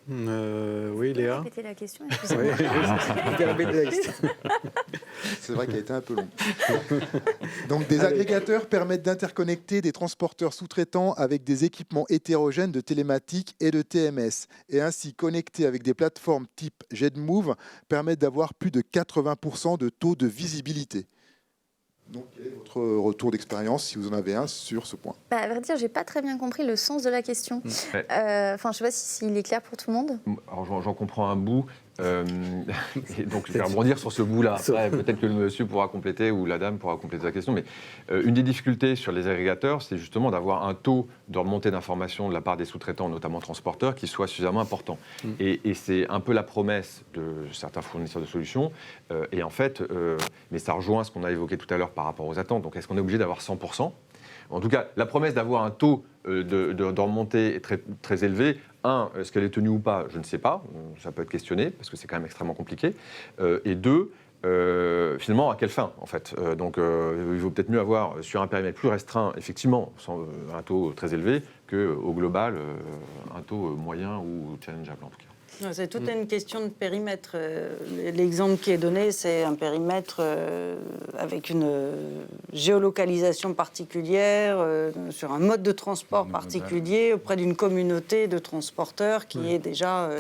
Oui, Léa. Répétez la question. C'est vrai qu'elle a été un peu longue. Donc, des agrégateurs permettent d'interconnecter des transporteurs sous-traitants avec des équipements hétérogènes de télématique et de TMS, et ainsi connecter avec des plateformes type JetMove permettent d'avoir plus de 80% de taux de visibilité. Donc, quel est votre retour d'expérience, si vous en avez un, sur ce point ? À vrai dire, je n'ai pas très bien compris le sens de la question. Je ne sais pas s'il est clair pour tout le monde. Alors, j'en comprends un bout. Et donc, je vais rebondir sur ce bout-là. Après, peut-être que le monsieur pourra compléter ou la dame pourra compléter la question. Mais une des difficultés sur les agrégateurs, c'est justement d'avoir un taux de remontée d'informations de la part des sous-traitants, notamment transporteurs, qui soit suffisamment important. Et c'est un peu la promesse de certains fournisseurs de solutions. Et en fait, mais ça rejoint ce qu'on a évoqué tout à l'heure par rapport aux attentes. Donc, est-ce qu'on est obligé d'avoir 100% ? En tout cas, la promesse d'avoir un taux de remontée très, très élevé, est-ce qu'elle est tenue ou pas ? Je ne sais pas. Ça peut être questionné, parce que c'est quand même extrêmement compliqué. Et deux, finalement, à quelle fin, en fait ? Donc, il vaut peut-être mieux avoir, sur un périmètre plus restreint, effectivement, un taux très élevé, qu'au global, un taux moyen ou challengeable, en tout cas. C'est toute une question de périmètre. L'exemple qui est donné, c'est un périmètre avec une géolocalisation particulière, sur un mode de transport particulier, auprès d'une communauté de transporteurs qui est déjà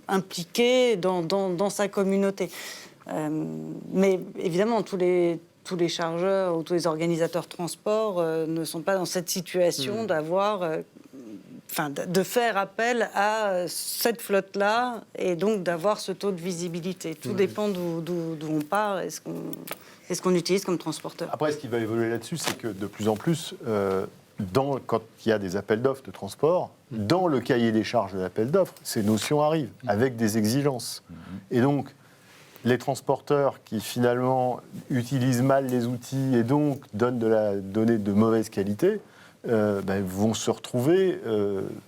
impliquée dans sa communauté. Mais évidemment, tous les chargeurs ou tous les organisateurs de transport ne sont pas dans cette situation de faire appel à cette flotte-là et donc d'avoir ce taux de visibilité. Tout dépend d'où on part et ce qu'on utilise comme transporteur. Après, ce qui va évoluer là-dessus, c'est que de plus en plus, quand il y a des appels d'offres de transport, dans le cahier des charges de l'appel d'offres, ces notions arrivent avec des exigences. Et donc, les transporteurs qui finalement utilisent mal les outils et donc donnent de la donnée de mauvaise qualité, vont se retrouver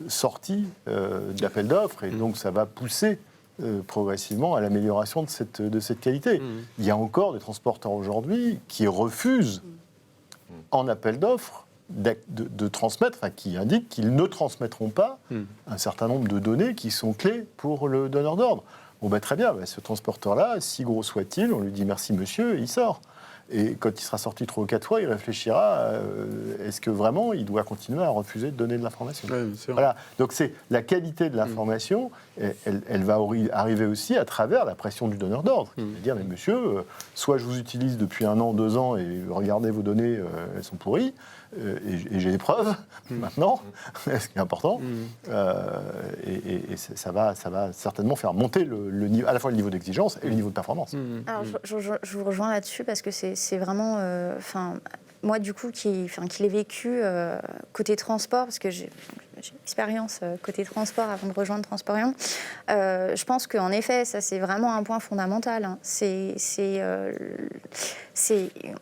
sortis d'appel d'offres, et donc ça va pousser progressivement à l'amélioration de cette qualité. Il y a encore des transporteurs aujourd'hui qui refusent en appel d'offres de transmettre, qui indiquent qu'ils ne transmettront pas un certain nombre de données qui sont clés pour le donneur d'ordre. Très bien, ce transporteur-là, si gros soit-il, on lui dit merci monsieur et il sort. Et quand il sera sorti 3 ou 4 fois, il réfléchira, est-ce que vraiment il doit continuer à refuser de donner de l'information? Voilà. Donc c'est la qualité de l'information, elle va arriver aussi à travers la pression du donneur d'ordre. C'est-à-dire, mais monsieur, soit je vous utilise depuis 1 an, 2 ans, et regardez vos données, elles sont pourries, et j'ai des preuves maintenant, ce qui est important, et ça va certainement faire monter à la fois le niveau d'exigence et le niveau de performance. Alors, je vous rejoins là-dessus parce que c'est vraiment... moi, du coup, qui l'ai vécu côté transport, parce que j'ai expérience côté transport avant de rejoindre Transporion, je pense qu'en effet, ça, c'est vraiment un point fondamental. Hein.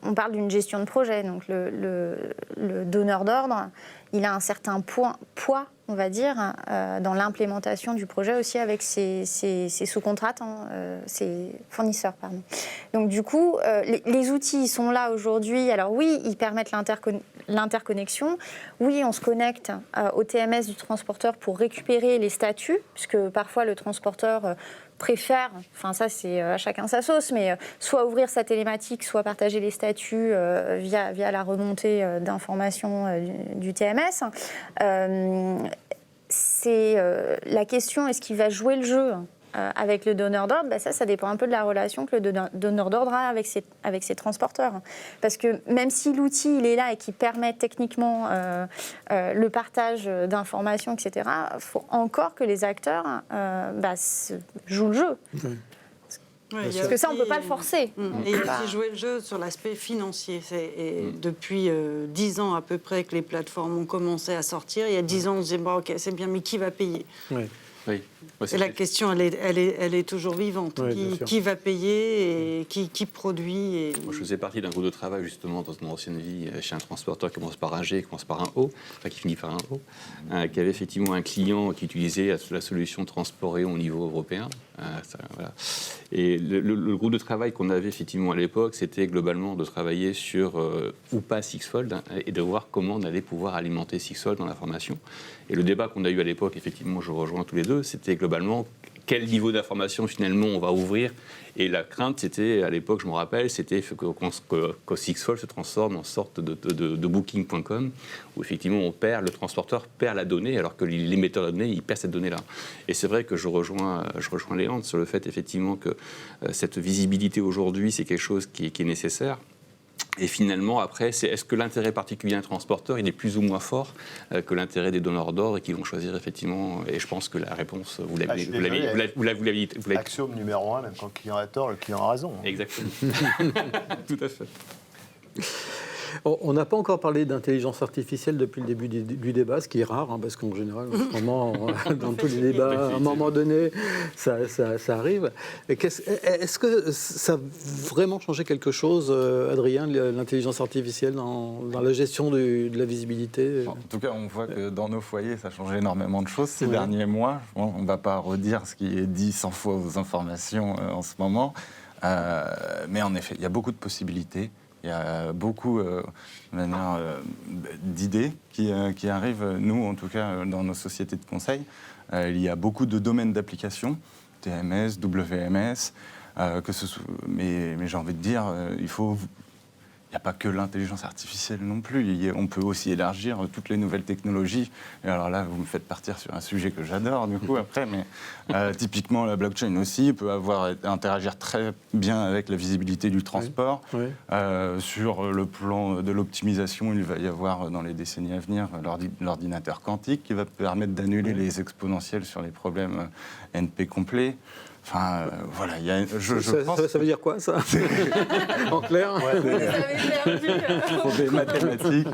On parle d'une gestion de projet, donc le donneur d'ordre, il a un certain poids, on va dire, dans l'implémentation du projet aussi avec ses sous-contratants, ses fournisseurs, pardon. Donc du coup, les outils, ils sont là aujourd'hui. Alors oui, ils permettent l'interconnexion. Oui, on se connecte au TMS du transporteur pour récupérer les statuts, puisque parfois le transporteur préfère, enfin ça c'est à chacun sa sauce, mais soit ouvrir sa télématique, soit partager les statuts via la remontée d'informations du TMS. C'est la question, est-ce qu'il va jouer le jeu avec le donneur d'ordre? Ça dépend un peu de la relation que le donneur d'ordre a avec ses transporteurs. Parce que même si l'outil il est là et qu'il permet techniquement le partage d'informations, etc., il faut encore que les acteurs jouent le jeu. Parce que ça, on ne peut pas le forcer. Et il faut jouer le jeu sur l'aspect financier. Depuis 10 ans à peu près que les plateformes ont commencé à sortir. Il y a 10 ans, on se disait, ok, c'est bien, mais qui va payer? Oui. Et la question, elle est toujours vivante. Qui va payer et qui produit Moi, je faisais partie d'un groupe de travail, justement, dans mon ancienne vie, chez un transporteur qui commence par un G, qui commence par un O, qui finit par un O, qui avait effectivement un client qui utilisait la solution Transporion au niveau européen. Voilà. Et le groupe de travail qu'on avait effectivement à l'époque, c'était globalement de travailler sur ou pas Sixfold et de voir comment on allait pouvoir alimenter Sixfold dans l'information. Et le débat qu'on a eu à l'époque, effectivement, je rejoins tous les deux, c'était globalement quel niveau d'information finalement on va ouvrir. Et la crainte, c'était, à l'époque, je me rappelle, c'était que Sixfold se transforme en sorte de booking.com, où effectivement le transporteur perd la donnée, alors que l'émetteur de données, il perd cette donnée-là. Et c'est vrai que je rejoins Léandre sur le fait, effectivement, que cette visibilité aujourd'hui, c'est quelque chose qui est nécessaire. Et finalement, après, est-ce que l'intérêt particulier d'un transporteur, il est plus ou moins fort que l'intérêt des donneurs d'ordre et qu'ils vont choisir effectivement? Et je pense que la réponse, vous l'avez. Axiome numéro 1, même quand le client a tort, le client a raison. Exactement. Tout à fait. On n'a pas encore parlé d'intelligence artificielle depuis le début du débat, ce qui est rare, parce qu'en général, en ce moment, dans tous les débats, à un moment donné, ça arrive. Est-ce que ça a vraiment changé quelque chose, Adrien, l'intelligence artificielle dans la gestion de la visibilité? En tout cas, on voit que dans nos foyers, ça a changé énormément de choses ces derniers mois. On ne va pas redire ce qui est dit 100 fois aux informations en ce moment. Mais en effet, il y a beaucoup de possibilités. Il y a beaucoup d'idées qui arrivent, nous, en tout cas, dans nos sociétés de conseil. Il y a beaucoup de domaines d'application, TMS, WMS, mais j'ai envie de dire, il n'y a pas que l'intelligence artificielle non plus. On peut aussi élargir toutes les nouvelles technologies. Et alors là, vous me faites partir sur un sujet que j'adore, du coup, après. Mais typiquement, la blockchain aussi peut interagir très bien avec la visibilité du transport. Sur le plan de l'optimisation, il va y avoir, dans les décennies à venir, l'ordinateur quantique qui va permettre d'annuler les exponentielles sur les problèmes NP complets. Enfin, voilà, je pense... Ça veut dire quoi, ça? En clair? Des mathématiques.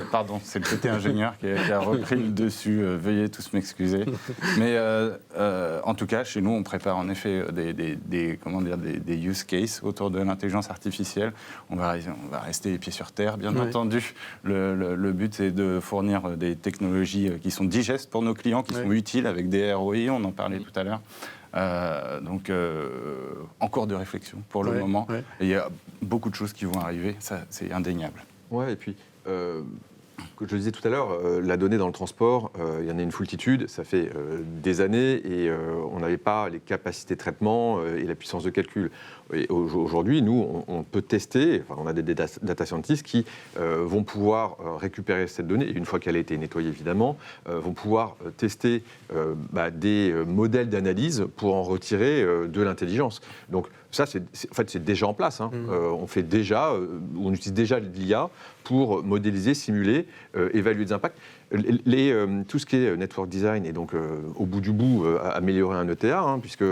Pardon, c'est le côté ingénieur qui a repris le dessus. Veuillez tous m'excuser. Mais en tout cas, chez nous, on prépare en effet des use cases autour de l'intelligence artificielle. On va rester les pieds sur terre, bien entendu. Le but, c'est de fournir des technologies qui sont digestes pour nos clients, qui sont utiles avec des ROI, on en parlait tout à l'heure. Donc, encore de réflexion pour le moment. Et il y a beaucoup de choses qui vont arriver, ça, c'est indéniable. Ouais, et puis, que je disais tout à l'heure, la donnée dans le transport, il y en a une foultitude, ça fait des années et on n'avait pas les capacités de traitement et la puissance de calcul. Et aujourd'hui, nous, on peut tester, enfin, on a des data scientists qui vont pouvoir récupérer cette donnée, et une fois qu'elle a été nettoyée évidemment, vont pouvoir tester des modèles d'analyse pour en retirer de l'intelligence. Donc ça, c'est déjà en place. Hein. On utilise déjà l'IA pour modéliser, simuler, évaluer des impacts. Tout ce qui est network design et donc au bout du bout améliorer un ETA, hein, puisque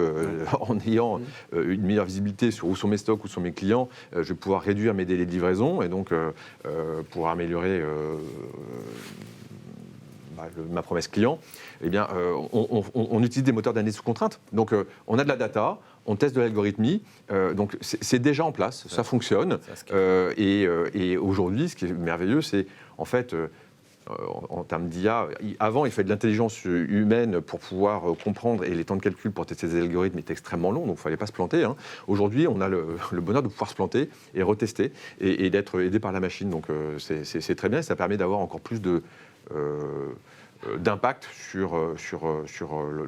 en ayant une meilleure visibilité sur où sont mes stocks, où sont mes clients, je vais pouvoir réduire mes délais de livraison et donc pouvoir améliorer ma promesse client. Eh bien, on utilise des moteurs d'analyse sous contrainte. Donc, on a de la data, on teste de l'algorithmie, donc c'est déjà en place, ça fonctionne. Et aujourd'hui, ce qui est merveilleux, c'est en fait, en termes d'IA, avant, il fallait de l'intelligence humaine pour pouvoir comprendre, et les temps de calcul pour tester des algorithmes étaient extrêmement longs, donc il ne fallait pas se planter. Hein. Aujourd'hui, on a le bonheur de pouvoir se planter et retester, et d'être aidé par la machine. Donc, c'est très bien, et ça permet d'avoir encore plus d'impact sur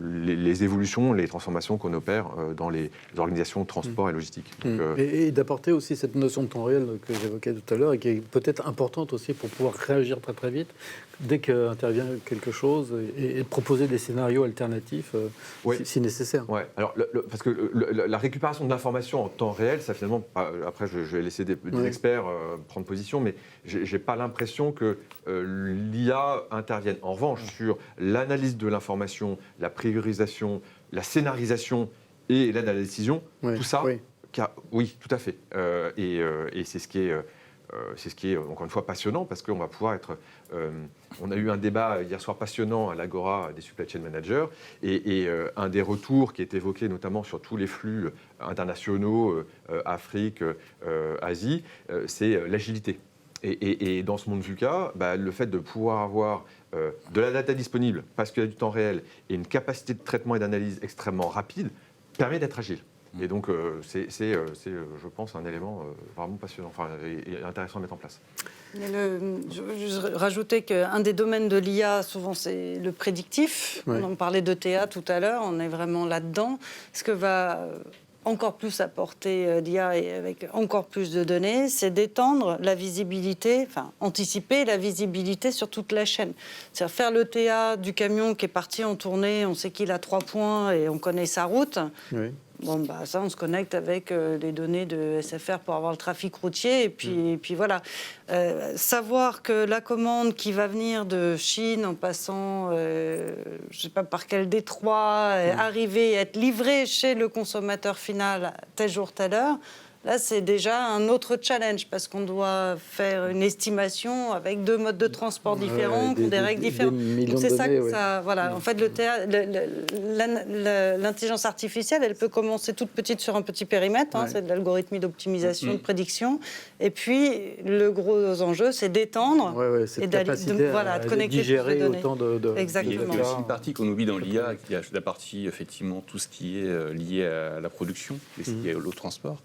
les évolutions, les transformations qu'on opère dans les organisations de transport et logistique. Donc, et d'apporter aussi cette notion de temps réel que j'évoquais tout à l'heure et qui est peut-être importante aussi pour pouvoir réagir très très vite dès qu'intervient quelque chose et proposer des scénarios alternatifs si nécessaire. Ouais. Alors, parce que la récupération de l'information en temps réel, ça finalement, après je vais laisser des experts prendre position, mais j'ai pas l'impression que l'IA intervienne. En revanche, sur l'analyse de l'information, la priorisation, la scénarisation et l'aide à la décision, tout ça, oui, tout à fait. Et c'est ce qui est, encore une fois, passionnant, parce qu'on va pouvoir être... on a eu un débat hier soir passionnant à l'Agora des supply chain managers, et un des retours qui est évoqué notamment sur tous les flux internationaux, Afrique, Asie, c'est l'agilité. Et dans ce monde VUCA, le fait de pouvoir avoir de la data disponible, parce qu'il y a du temps réel, et une capacité de traitement et d'analyse extrêmement rapide, permet d'être agile. Et donc, c'est, je pense, un élément vraiment passionnant, et intéressant à mettre en place. Je rajoutais qu'un des domaines de l'IA, souvent, c'est le prédictif. On en parlait d'ETA tout à l'heure, on est vraiment là-dedans. Ce que va encore plus apporter l'IA et avec encore plus de données, c'est d'étendre la visibilité, anticiper la visibilité sur toute la chaîne. C'est-à-dire faire l'ETA du camion qui est parti en tournée, on sait qu'il a 3 points et on connaît sa route. Oui. Bon, ça, on se connecte avec les données de SFR pour avoir le trafic routier. Et puis voilà. Savoir que la commande qui va venir de Chine en passant, je ne sais pas par quel détroit, arriver et être livrée chez le consommateur final tel jour, telle heure, là, c'est déjà un autre challenge parce qu'on doit faire une estimation avec 2 modes de transport différents, pour des règles différentes. Donc c'est ça que ça... Voilà. En fait, l'intelligence artificielle, elle peut commencer toute petite sur un petit périmètre. C'est de l'algorithmie d'optimisation, de prédiction. Et puis, le gros enjeu, c'est d'étendre et de connecter digérer les données. Autant de... Exactement. Il y a aussi une partie qu'on oublie dans l'IA, il y a la partie, effectivement, tout ce qui est lié à la production, et ce qui est au transport.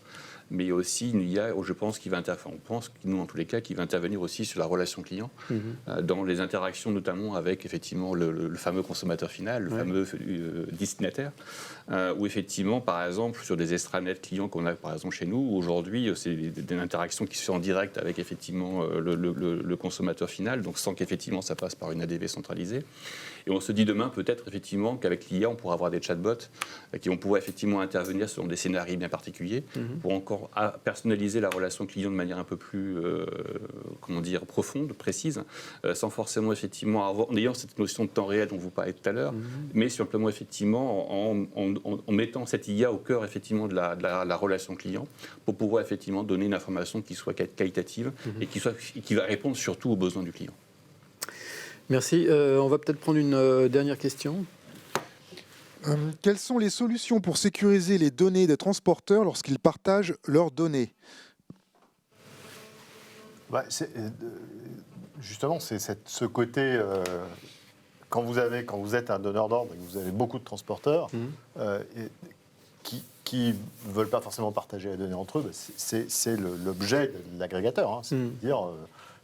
Mais il y a aussi une IA, je pense, qui va intervenir. On pense, nous, en tous les cas, qui va intervenir aussi sur la relation client, dans les interactions, notamment avec, effectivement, le fameux consommateur final, le fameux destinataire, où, effectivement, par exemple, sur des extranets clients qu'on a, par exemple, chez nous, aujourd'hui, c'est des interactions qui se font en direct avec, effectivement, le consommateur final, donc sans qu'effectivement, ça passe par une ADV centralisée. Et on se dit demain, peut-être, effectivement, qu'avec l'IA, on pourra avoir des chatbots qui vont pouvoir, effectivement, intervenir selon des scénarios bien particuliers, pour encore personnaliser la relation client de manière un peu plus, profonde, précise, sans forcément, effectivement, en ayant cette notion de temps réel dont vous parlez tout à l'heure, mais simplement, effectivement, en mettant cette IA au cœur, effectivement, de la relation client, pour pouvoir, effectivement, donner une information qui soit qualitative et qui va répondre surtout aux besoins du client. Merci. On va peut-être prendre une dernière question. Quelles sont les solutions pour sécuriser les données des transporteurs lorsqu'ils partagent leurs données ? Justement, c'est ce côté... Quand vous êtes un donneur d'ordre et que vous avez beaucoup de transporteurs qui ne veulent pas forcément partager les données entre eux, c'est l'objet de l'agrégateur. C'est-à-dire...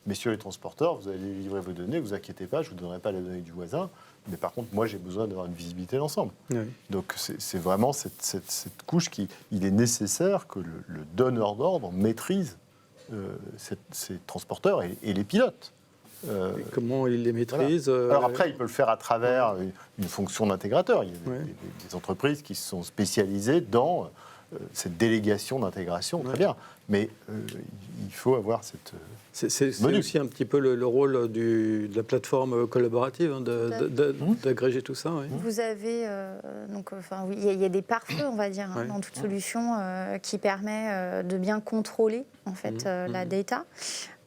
messieurs les transporteurs, vous allez livrer vos données, vous inquiétez pas, je ne vous donnerai pas les données du voisin, mais par contre, moi, j'ai besoin d'avoir une visibilité d'ensemble. Oui. Donc, c'est vraiment cette couche il est nécessaire que le donneur d'ordre maîtrise ces transporteurs et les pilotes. Et comment il les maîtrise voilà. Alors après, il peut le faire à travers une fonction d'intégrateur. Il y a des entreprises qui se sont spécialisées dans cette délégation d'intégration, très bien. Mais il faut avoir cette... C'est aussi un petit peu le rôle de la plateforme collaborative, hein, d'agréger tout ça. Oui. Vous avez, il y a des pare-feux, on va dire, hein, dans toute solution qui permet de bien contrôler en fait, la data.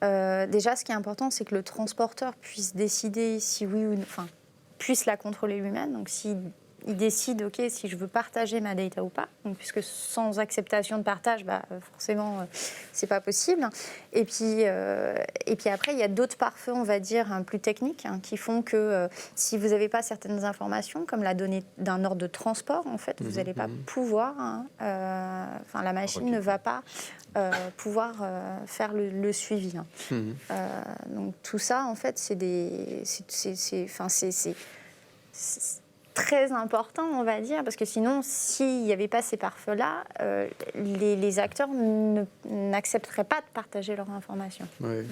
Déjà, ce qui est important, c'est que le transporteur puisse décider si oui ou non, puisse la contrôler lui-même. Donc, s'il décide, OK, si je veux partager ma data ou pas, donc, puisque sans acceptation de partage, forcément, c'est pas possible. Et puis après, il y a d'autres pare-feux, on va dire, plus techniques, hein, qui font que si vous n'avez pas certaines informations, comme la donnée d'un ordre de transport, en fait, vous n'allez pas pouvoir, la machine ne va pas pouvoir faire le suivi. Hein. Donc tout ça, en fait, c'est très important, on va dire, parce que sinon, s'il n'y avait pas ces pare-feux-là, les acteurs n'accepteraient pas de partager leurs informations. Oui.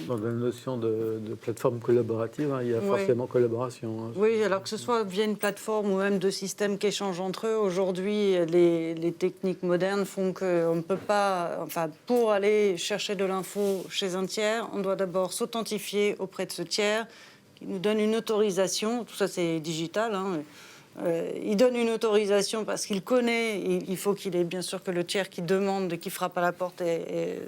Dans la notion de plateforme collaborative, hein, il y a forcément collaboration. Hein. Oui, alors que ce soit via une plateforme ou même de systèmes qui échangent entre eux, aujourd'hui, les techniques modernes font qu'on ne peut pas... pour aller chercher de l'info chez un tiers, on doit d'abord s'authentifier auprès de ce tiers, qui nous donne une autorisation, tout ça c'est digital, hein. Il donne une autorisation parce qu'il connaît, il faut qu'il ait bien sûr que le tiers qui demande, qui frappe à la porte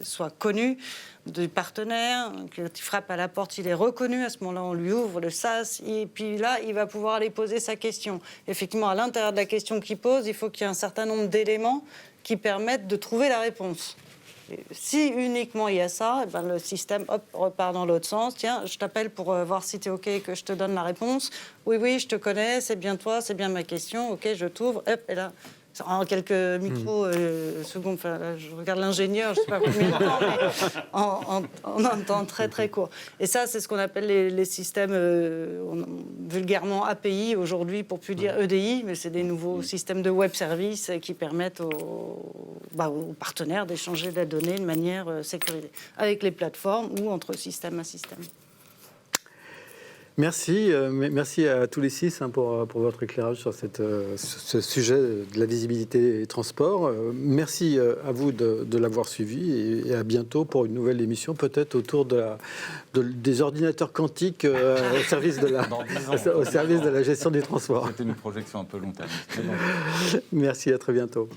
soit connu du partenaire, qu'il frappe à la porte, il est reconnu, à ce moment-là on lui ouvre le SaaS et puis là il va pouvoir aller poser sa question. Effectivement, à l'intérieur de la question qu'il pose, il faut qu'il y ait un certain nombre d'éléments qui permettent de trouver la réponse. Si uniquement il y a ça, le système repart dans l'autre sens. Tiens, je t'appelle pour voir si tu es OK et que je te donne la réponse. Oui, je te connais, c'est bien toi, c'est bien ma question. OK, je t'ouvre. Et là, en quelques micro-secondes, je regarde l'ingénieur, je ne sais pas combien de temps, mais en un temps très très court. Et ça, c'est ce qu'on appelle les systèmes vulgairement API aujourd'hui, pour plus dire EDI, mais c'est des nouveaux systèmes de web services qui permettent aux partenaires d'échanger la donnée de manière sécurisée, avec les plateformes ou entre système à système. Merci à tous les 6 pour votre éclairage sur ce sujet de la visibilité et transport. Merci à vous de l'avoir suivi et à bientôt pour une nouvelle émission, peut-être autour des ordinateurs quantiques au service de la gestion des transports. C'était une projection un peu long terme. Merci, à très bientôt.